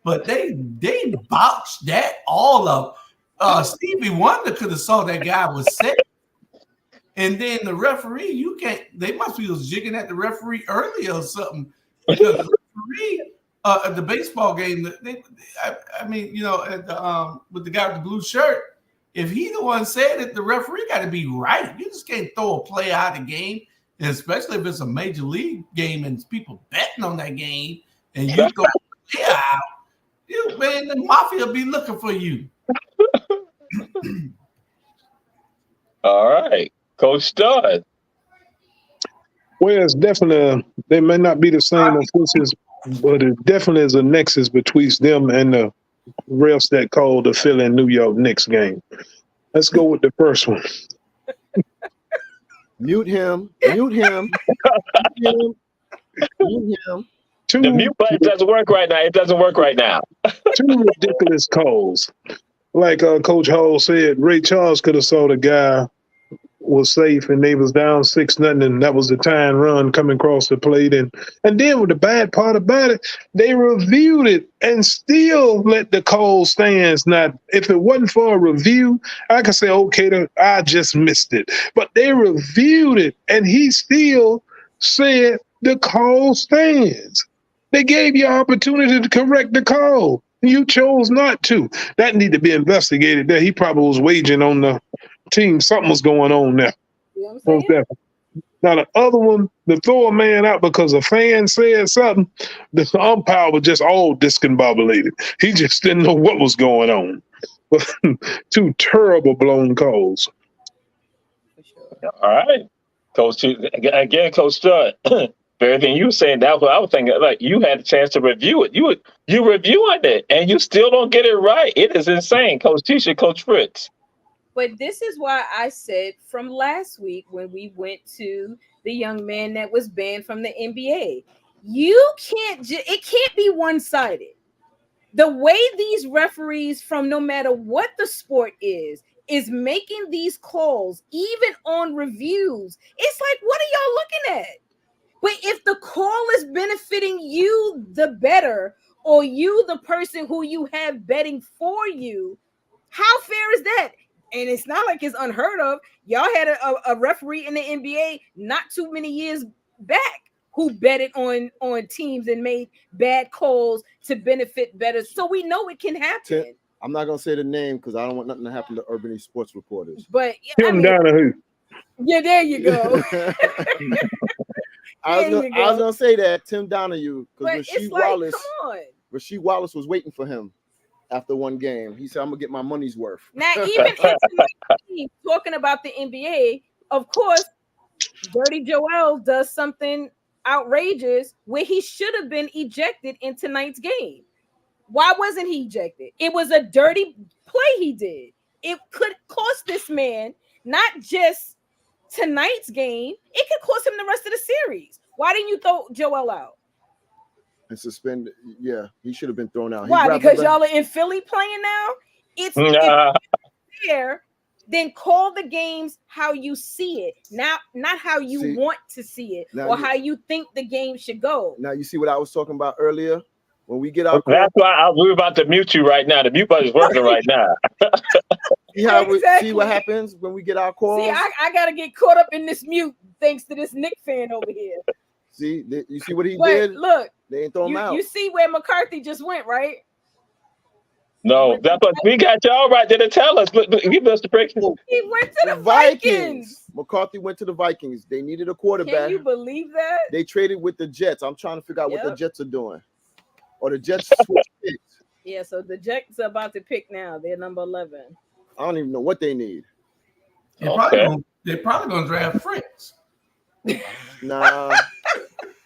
but they botched that all up. Stevie Wonder could have saw that guy was set. And then the referee, they must be was jigging at the referee earlier or something. Because the referee at the baseball game, with the guy with the blue shirt, if he the one said it, the referee got to be right. You just can't throw a play out of the game, and especially if it's a major league game and people betting on that game, and you throw a play out. Man, the mafia be looking for you. All right. Coach Stud. Well, it's definitely, they may not be the same offenses, but it definitely is a nexus between them and the refs that called the Philly and New York Knicks game. Let's go with the first one. Mute him. Mute him. Mute him. The mute button doesn't work right now. It doesn't work right now. Two ridiculous calls. Like Coach Hall said, Ray Charles could have saw the guy was safe and they was down 6-0, and that was the tying run coming across the plate. And then with the bad part about it, they reviewed it and still let the call stand. Now, if it wasn't for a review, I could say, okay, I just missed it. But they reviewed it, and he still said the call stands. They gave you an opportunity to correct the call. You chose not to. That need to be investigated there. He probably was waging on the team. Something was going on there. You know Now, the other one, to throw a man out because a fan said something, the umpire was just all discombobulated. He just didn't know what was going on. But two terrible blown calls. All right. Coach Stud. Everything you were saying, that's what I was thinking. Like, you had a chance to review it. You reviewing it, and you still don't get it right. It is insane, Coach Tisha, Coach Fritz. But this is why I said from last week when we went to the young man that was banned from the NBA, it can't be one-sided. The way these referees, from no matter what the sport is making these calls, even on reviews, it's like, what are y'all looking at? But if the call is benefiting you, the better, or you, the person who you have betting for you, how fair is that? And it's not like it's unheard of. Y'all had a referee in the NBA not too many years back who betted on teams and made bad calls to benefit bettors. So we know it can happen. I'm not going to say the name because I don't want nothing to happen to Ebony sports reporters. But Tim Donahue. Yeah, there you go. I was gonna say that Tim Donahue, because Rasheed Wallace was waiting for him after one game. He said, "I'm gonna get my money's worth." Now, even talking about the NBA, of course, Dirty Joel does something outrageous where he should have been ejected in tonight's game. Why wasn't he ejected? It was a dirty play he did. It could cost this man not just tonight's game, it could cost him the rest of the series. Why didn't you throw Joel out and suspend? Yeah, he should have been thrown out. Why? Because y'all are in Philly playing now. It's fair. Then call the games how you see it, not how you want to see it or how you think the game should go. Now you see what I was talking about earlier. When we get our that's why we're about to mute you right now. The mute button is working right now. See what happens when we get our calls? See, I got to get caught up in this mute thanks to this Knick fan over here. See, you see what he did? Look, they ain't throw him out. You see where McCarthy just went, right? No, that's what we got y'all right there to tell us. Give us the breakthrough. He went to the Vikings. McCarthy went to the Vikings. They needed a quarterback. Can you believe that? They traded with the Jets. I'm trying to figure out what the Jets are doing. Or the Jets switch picks. Yeah, so the Jets are about to pick now. They're number 11. I don't even know what they need. They're probably going to draft Fritz. Nah.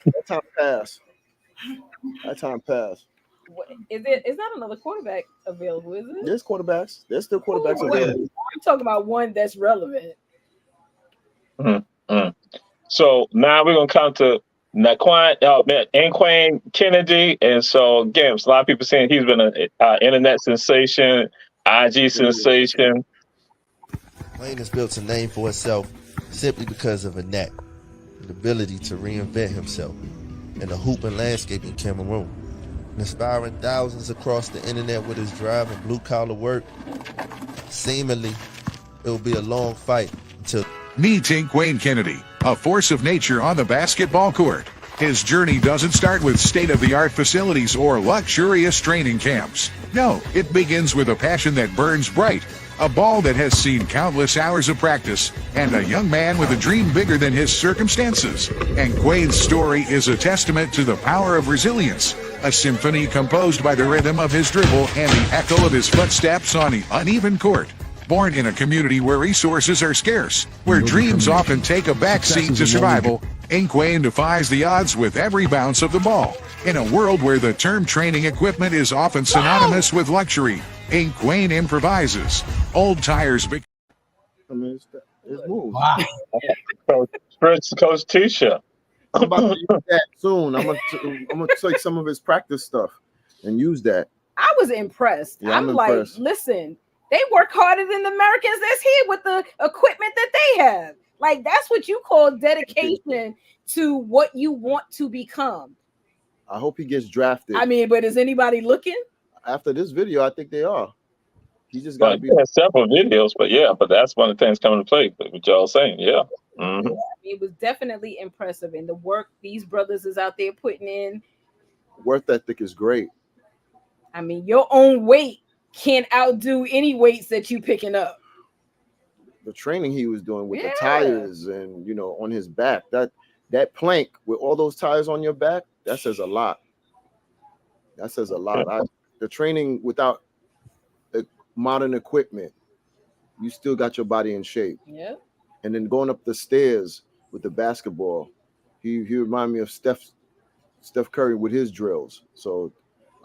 That time passed. Is not another quarterback available, is it? There's quarterbacks. There's still quarterbacks available. I'm talking about one that's relevant. Mm-hmm. So now we're going to come to Anquan Kennedy. And so, again, a lot of people saying he's been an internet sensation, IG sensation. Wayne has built a name for himself simply because of a knack, the ability to reinvent himself in the hoop and landscape in Cameroon. inspiring thousands across the internet with his drive and blue-collar work. Seemingly, it will be a long fight until... Meeting Wayne Kennedy, a force of nature on the basketball court. His journey doesn't start with state-of-the-art facilities or luxurious training camps. No, it begins with a passion that burns bright, a ball that has seen countless hours of practice, and a young man with a dream bigger than his circumstances. And Quade's story is a testament to the power of resilience, a symphony composed by the rhythm of his dribble and the echo of his footsteps on the uneven court. Born in a community where resources are scarce, where dreams often take a backseat to survival, Inquane defies the odds with every bounce of the ball. In a world where the term training equipment is often synonymous with luxury, Inquane improvises. Old tires become... I mean, it's moved. Wow. Coach Tisha. I'm about to use that soon. I'm gonna take some of his practice stuff and use that. I was impressed. Yeah, I'm like, impressed. listen, they work harder than the Americans that's here with the equipment that they have. Like, that's what you call dedication to what you want to become. I hope he gets drafted. I mean, but is anybody looking? After this video, I think they are. He just got to be. Several videos, but that's one of the things coming to play. What y'all saying, yeah. Mm-hmm. Yeah, it was definitely impressive, and the work these brothers is out there putting in. Work ethic is great. I mean, your own weight can't outdo any weights that you picking up. The training he was doing with the tires and on his back, that plank with all those tires on your back, that says a lot. That says a lot. The training without modern equipment, you still got your body in shape. Yeah. And then going up the stairs with the basketball, he reminded me of Steph Curry with his drills. So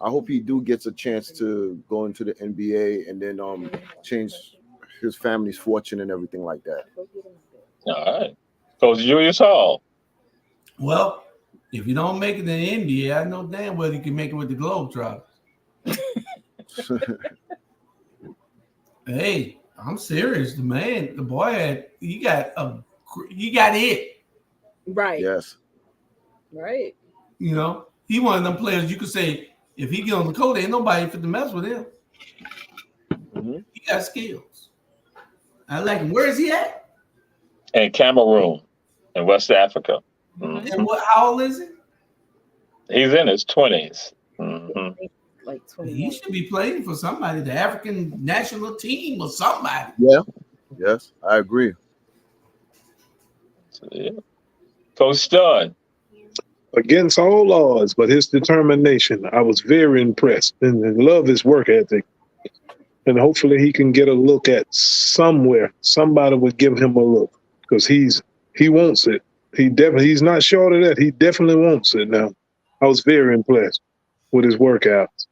I hope he gets a chance to go into the NBA and then change his family's fortune and everything like that. All right. Coach Julius Hall. Well, if you don't make it in the NBA, I know damn well you can make it with the Globetrotters. Hey, I'm serious. The boy he got it. Right. Yes. Right. He one of them players you could say if he get on the court, ain't nobody fit to mess with him. Mm-hmm. He got skills. I like him. Where is he at? In Cameroon, in West Africa. Mm-hmm. And how old is he? He's in his 20s. Mm-hmm. Like 20. He should be playing for somebody, the African national team or somebody. Yeah. Yes, I agree. Yeah. Coach Stud. Against all odds, but his determination, I was very impressed and love his work ethic. And hopefully he can get a look at somewhere. Somebody would give him a look because he wants it. He's not short of that. He definitely wants it now. I was very impressed with his workouts.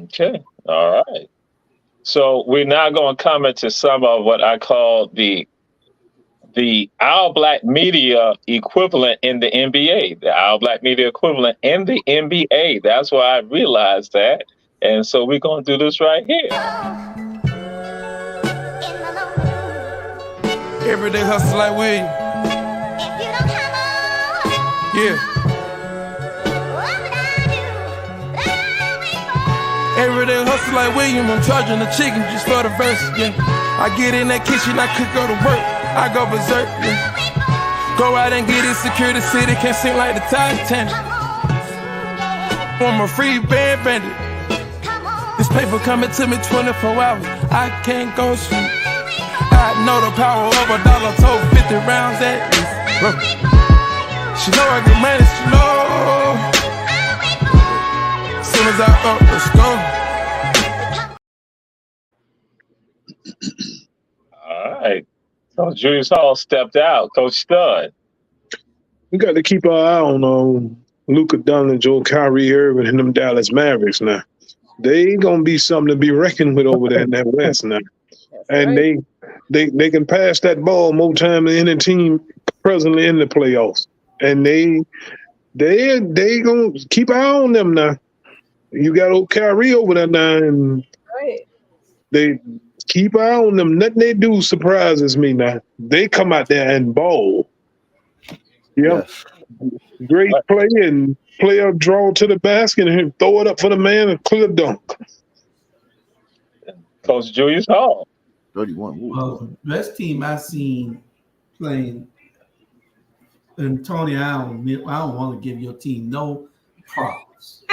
Okay. All right. So we're now going to comment to some of what I call the All Black media equivalent in the NBA. The All Black media equivalent in the NBA. That's why I realized that. And so we're going to do this right here. Everyday hustle like Wayne. Yeah. Everyday hustle like William, I'm charging the chicken just for the verse, yeah. I get in that kitchen, I could go to work, I go berserk, yeah. Go out and get it, secure the city, can't sing like the Titanic. I'm a free band bandit. This paper coming to me 24 hours, I can't go sleep. I know the power of $1, told 50 rounds at least. She know I can manage, she know. As soon as I up, let's go. All right. So Julius Hall stepped out. Coach Stud. We got to keep our eye on Luka Doncic, Kyrie Irving, and them Dallas Mavericks now. They gonna be something to be reckoned with over there in that West now. And they can pass that ball more time than any team presently in the playoffs. And they gonna keep an eye on them now. You got old Kyrie over there now, and they keep an eye on them. Nothing they do surprises me now. They come out there and ball. Yep. Great play, and player draw to the basket and he'll throw it up for the man and clear dunk. Coach Julius Hall. 31. The best team I've seen playing, and Tony, I don't want to give your team no props.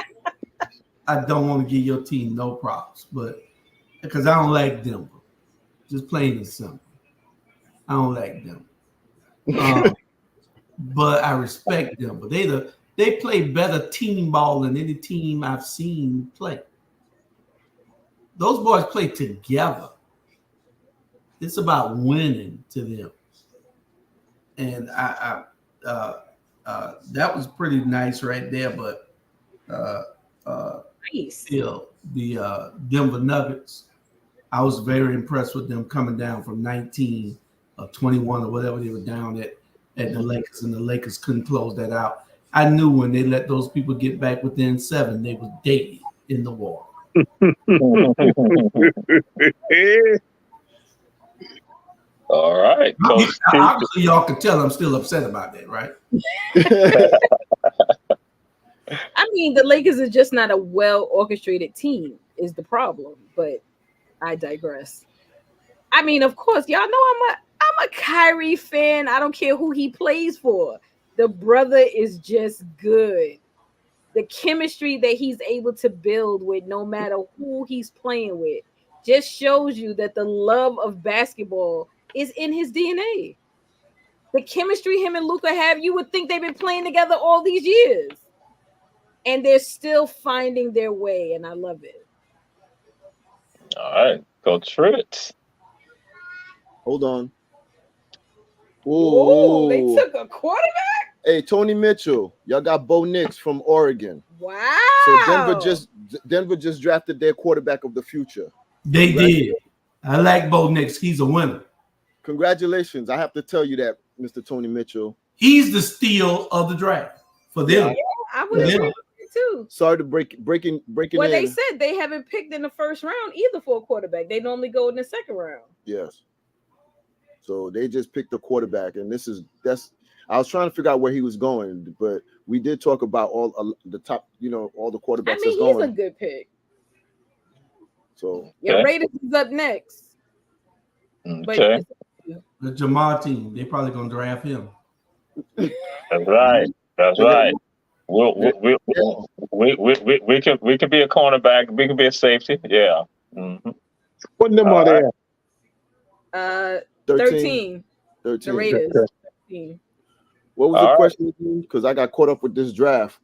I don't want to give your team no props, but because I don't like Denver. Just plain and simple. I don't like Denver. But I respect Denver. They play better team ball than any team I've seen play. Those boys play together. It's about winning to them. And that was pretty nice right there. But still, the Denver Nuggets, I was very impressed with them coming down from 19 or 21 or whatever they were down at the Lakers, and the Lakers couldn't close that out. I knew when they let those people get back within 7, they was dead in the water. All right. Obviously, y'all can tell I'm still upset about that, right? I mean, the Lakers is just not a well-orchestrated team is the problem, but I digress. I mean, of course, y'all know I'm a Kyrie fan. I don't care who he plays for. The brother is just good. The chemistry that he's able to build with no matter who he's playing with just shows you that the love of basketball is in his DNA. The chemistry him and Luka have, you would think they've been playing together all these years. And they're still finding their way, and I love it. All right. Coach Fritz. Hold on. Ooh, they took a quarterback? Hey, Tony Mitchell, y'all got Bo Nix from Oregon. Wow. So Denver just drafted their quarterback of the future. They did. I like Bo Nix. He's a winner. Congratulations. I have to tell you that, Mr. Tony Mitchell. He's the steal of the draft for them. Yeah, I would agree with it too. Sorry to breaking Well, in. they said they haven't picked in the first round either for a quarterback. They normally go in the second round. Yes. So they just picked a quarterback, and I was trying to figure out where he was going, but we did talk about all the top, all the quarterbacks. I mean, he's a good pick. So Raiders is up next. Okay. The Jamar team, they probably gonna draft him. That's right. That's right. We can be a cornerback. We can be a safety. Yeah. Mm-hmm. What number are they at? 13. The Raiders. 13. What was the question? Because I got caught up with this draft.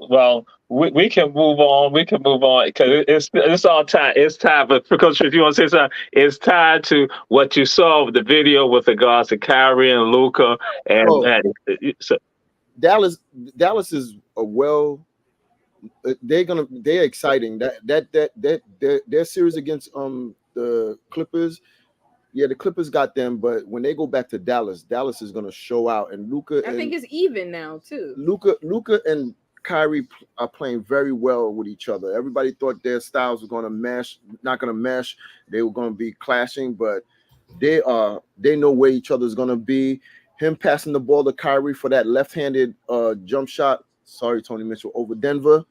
Well, we can move on. We can move on because it's all time. It's time, but because if you want to say something, it's tied to what you saw with the video with regards to Kyrie and Luka so Dallas is they're exciting. Their series against the Clippers. Yeah, the Clippers got them, but when they go back to Dallas is going to show out. And Luka, I think it's even now too. Luka and Kyrie are playing very well with each other. Everybody thought their styles were going to mesh, not going to mesh. They were going to be clashing, but they know where each other is going to be. Him passing the ball to Kyrie for that left-handed jump shot. Sorry, Tony Mitchell, over Denver.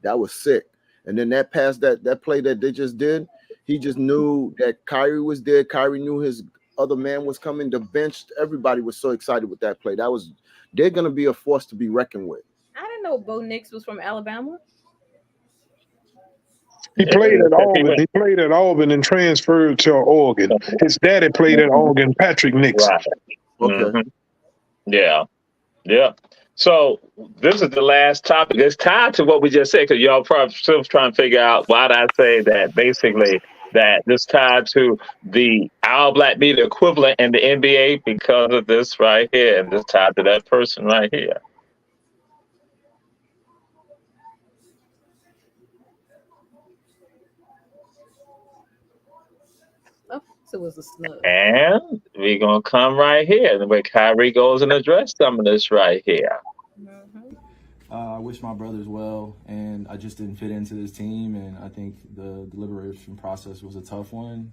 That was sick. And then that pass, that play that they just did, he just knew that Kyrie was there. Kyrie knew his other man was coming. The bench, everybody was so excited with that play. They're going to be a force to be reckoned with. I didn't know Bo Nix was from Alabama. He played at Auburn. He played at Auburn and transferred to Oregon. His daddy played at Oregon, Patrick Nixon. Right. Okay. Mm-hmm. Yeah. So this is the last topic. It's tied to what we just said because y'all probably still trying to figure out why did I say that. Basically, that this tied to the All Black Media equivalent in the NBA because of this right here, and this tied to that person right here. It was a snub. And we're going to come right here. The way Kyrie goes and address some of this right here. I wish my brothers well, and I just didn't fit into this team, and I think the deliberation process was a tough one.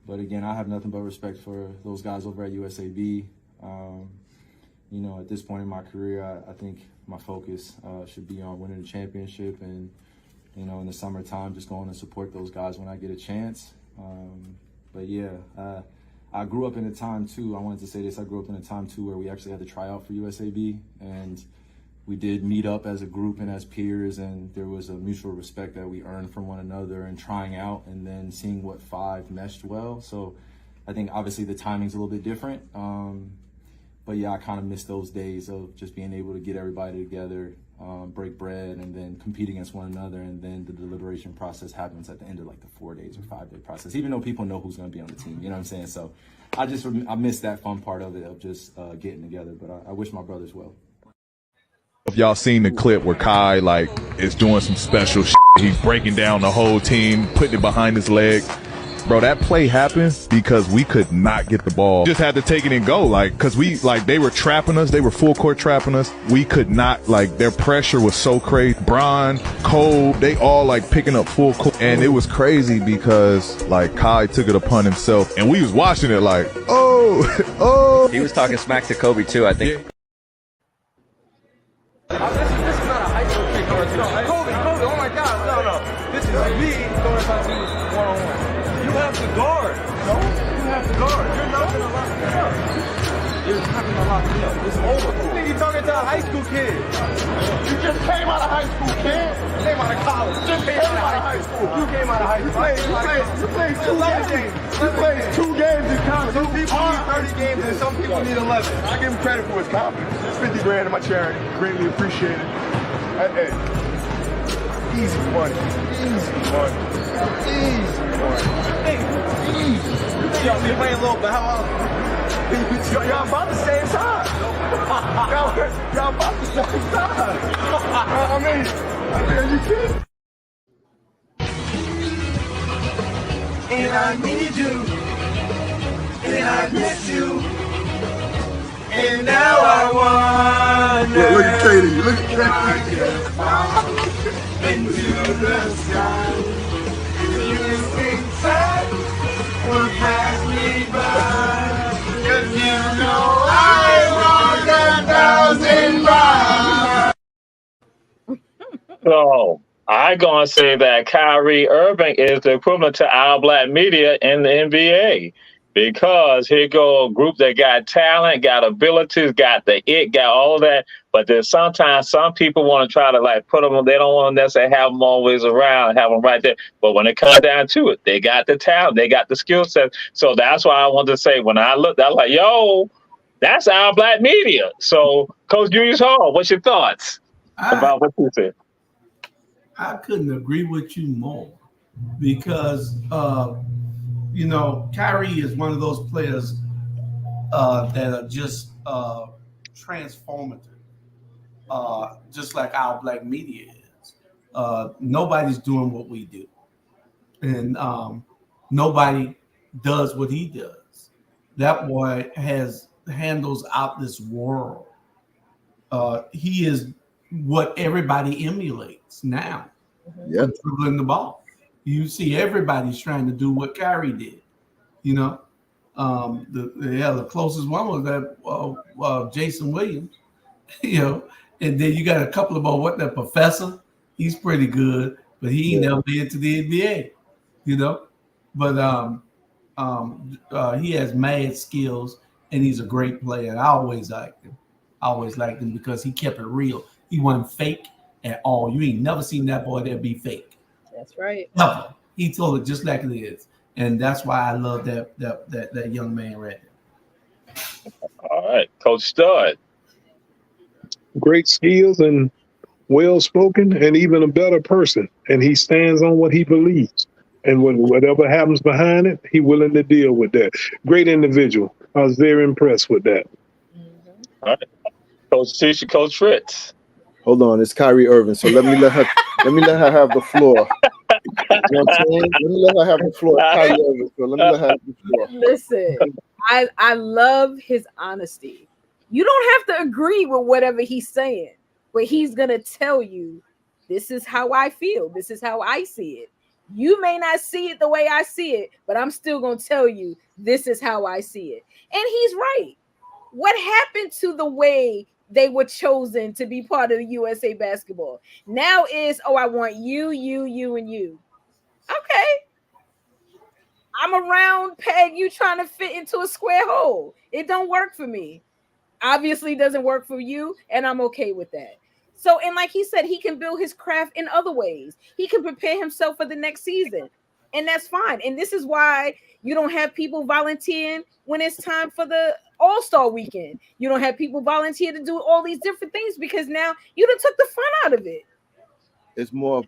But again, I have nothing but respect for those guys over at USAB. you know, at this point in my career, I think my focus should be on winning the championship and, you know, in the summertime, just going to support those guys when I get a chance. But yeah, I grew up in a time too, I wanted to say this, I grew up in a time too where we actually had to try out for USAB, and we did meet up as a group and as peers, and there was a mutual respect that we earned from one another and trying out and then seeing what 5 meshed well. So I think obviously the timing's a little bit different. But yeah, I kind of miss those days of just being able to get everybody together, break bread, and then compete against one another. And then the deliberation process happens at the end of like the 4 days or 5 day process, even though people know who's going to be on the team. You know what I'm saying? So I miss that fun part of it, of just getting together. But I wish my brothers well. If y'all seen the clip where Kai like is doing some special shit, he's breaking down the whole team, putting it behind his leg. Bro, that play happened because we could not get the ball. Just had to take it and go, like, cause they were trapping us. They were full court trapping us. We could not, like, their pressure was so crazy. Bron, Cole, they all like picking up full court. And it was crazy because like Kai took it upon himself and we was watching it like, oh. He was talking smack to Kobe too, I think. This is not a high school kick. Kobe, oh my God, no. This is me going about you one-on-one. You have to guard. No, you have to guard. You're not going to lock me up. You're not going to lock me up. It's over. I think you're talking to a high school kid. You just came out of high school, kid. You came out of college. You came out of high school. You came out of high school. You played 2 games. You played 2 games in college. Some people need 30 games and some people need 11. I give him credit for his confidence. It's 50 grand in my charity. Greatly appreciated. Hey, easy money. Easy money. Easy money. Easy. Y'all be playing a little bit. How y'all about the same time. Y'all about the same time. I mean, are you kidding? And I need you. And I miss you. And now I wonder. Look at Katie. Look at Katie. Into the sky. You think time will pass me by. 'Cause you know I walk 1,000 miles. So I gonna say that Kyrie Irving is the equivalent to our black media in the NBA. Because here go a group that got talent, got abilities, got the it, got all that. But then sometimes some people want to try to like put them, they don't want to necessarily have them always around, have them right there. But when it comes down to it, they got the talent, they got the skill set. So that's why I want to say, when I looked, I was like, yo, that's our black media. So Coach Julius Hall, what's your thoughts about what you said? I couldn't agree with you more because, you know, Kyrie is one of those players that are just transformative, just like our black media is. Nobody's doing what we do, and nobody does what he does. That boy handles out this world. He is what everybody emulates now. Yeah, dribbling the ball. You see everybody's trying to do what Kyrie did, you know. The closest one was that Jason Williams, you know, and then you got a couple of what that Professor. He's pretty good, but he ain't never been to the NBA, you know. But he has mad skills and he's a great player. And I always liked him. Because he kept it real. He wasn't fake at all. You ain't never seen that boy there be fake. That's right. Never. He told it just like it is, and that's why I love that young man right there. All right, Coach Stud. Great skills and well spoken, and even a better person. And he stands on what he believes. And when whatever happens behind it, he's willing to deal with that. Great individual. I was very impressed with that. All right, Coach Coach Fritz. Hold on, it's Kyrie Irving. So let me let her have the floor. You know what I'm saying? Let me let her have the floor. Kyrie Irving. So let me let her have the floor. Listen, I love his honesty. You don't have to agree with whatever he's saying, but he's gonna tell you, this is how I feel. This is how I see it. You may not see it the way I see it, but I'm still gonna tell you this is how I see it. And he's right. What happened to the way they were chosen to be part of the USA basketball? Now is, I want you, and you. Okay. I'm a round peg, you trying to fit into a square hole. It don't work for me. Obviously doesn't work for you, and I'm okay with that. So, and like he said, he can build his craft in other ways. He can prepare himself for the next season, and that's fine. And this is why you don't have people volunteering when it's time for the All-Star weekend. You don't have people volunteer to do all these different things because now you done took the fun out of it. It's more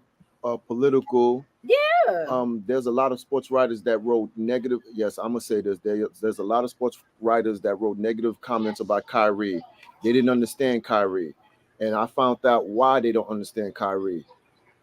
political. Yeah. There's a lot of sports writers that wrote negative. Yes, I'm gonna say this. There's a lot of sports writers that wrote negative comments about Kyrie. They didn't understand Kyrie, and I found out why they don't understand Kyrie.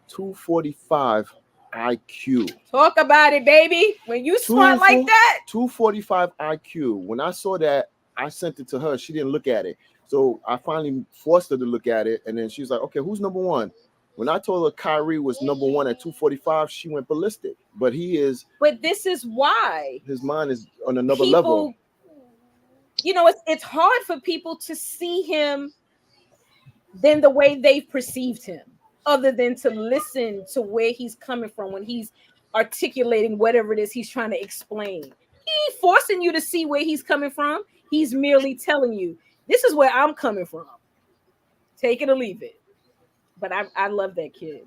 245 IQ. Talk about it, baby. When you smart like that. 245 IQ. When I saw that, I sent it to her. She didn't look at it, so I finally forced her to look at it, and then she was like, "Okay, who's number one?" When I told her Kyrie was number one at 245, she went ballistic. But he is. But this is why his mind is on another level. You know, it's hard for people to see him than the way they've perceived him, other than to listen to where he's coming from when he's articulating whatever it is he's trying to explain. He ain't forcing you to see where he's coming from. He's merely telling you, this is where I'm coming from. Take it or leave it. But I love that kid.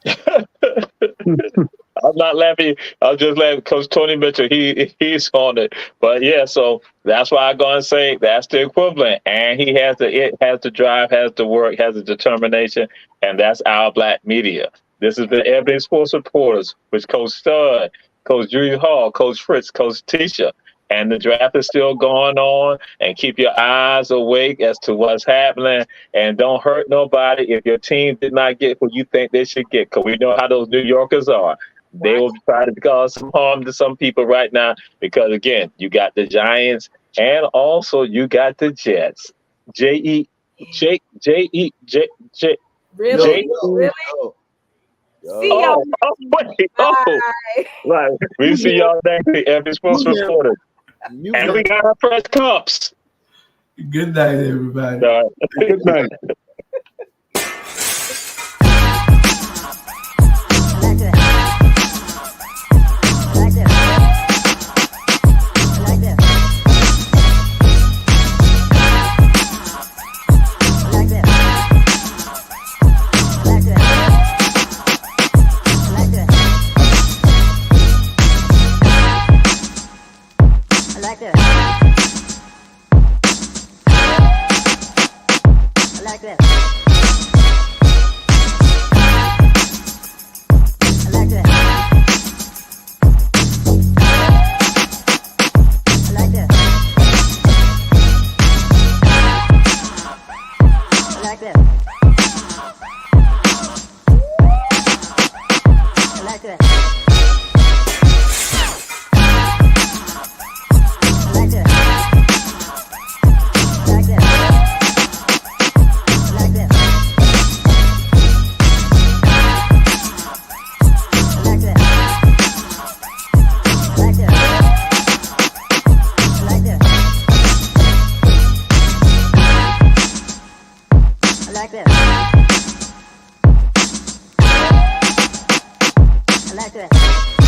I'm not laughing. I'm just laughing because Tony Mitchell, he's on it. But yeah, so that's why I'm going to say that's the equivalent. And he has the drive, has the work, has the determination, and that's our black media. This is the Ebony Sports Reporters, which Coach Stud, Coach Julius Hall, Coach Fritz, Coach Tisha. And the draft is still going on, and keep your eyes awake as to what's happening, and don't hurt nobody if your team did not get what you think they should get, because we know how those New Yorkers are. They will try to cause some harm to some people right now because, again, you got the Giants and also you got the Jets. Really? Right. We see y'all next week. Every sports reporter. And we got our press cups. Good night, everybody. Good night. I like that.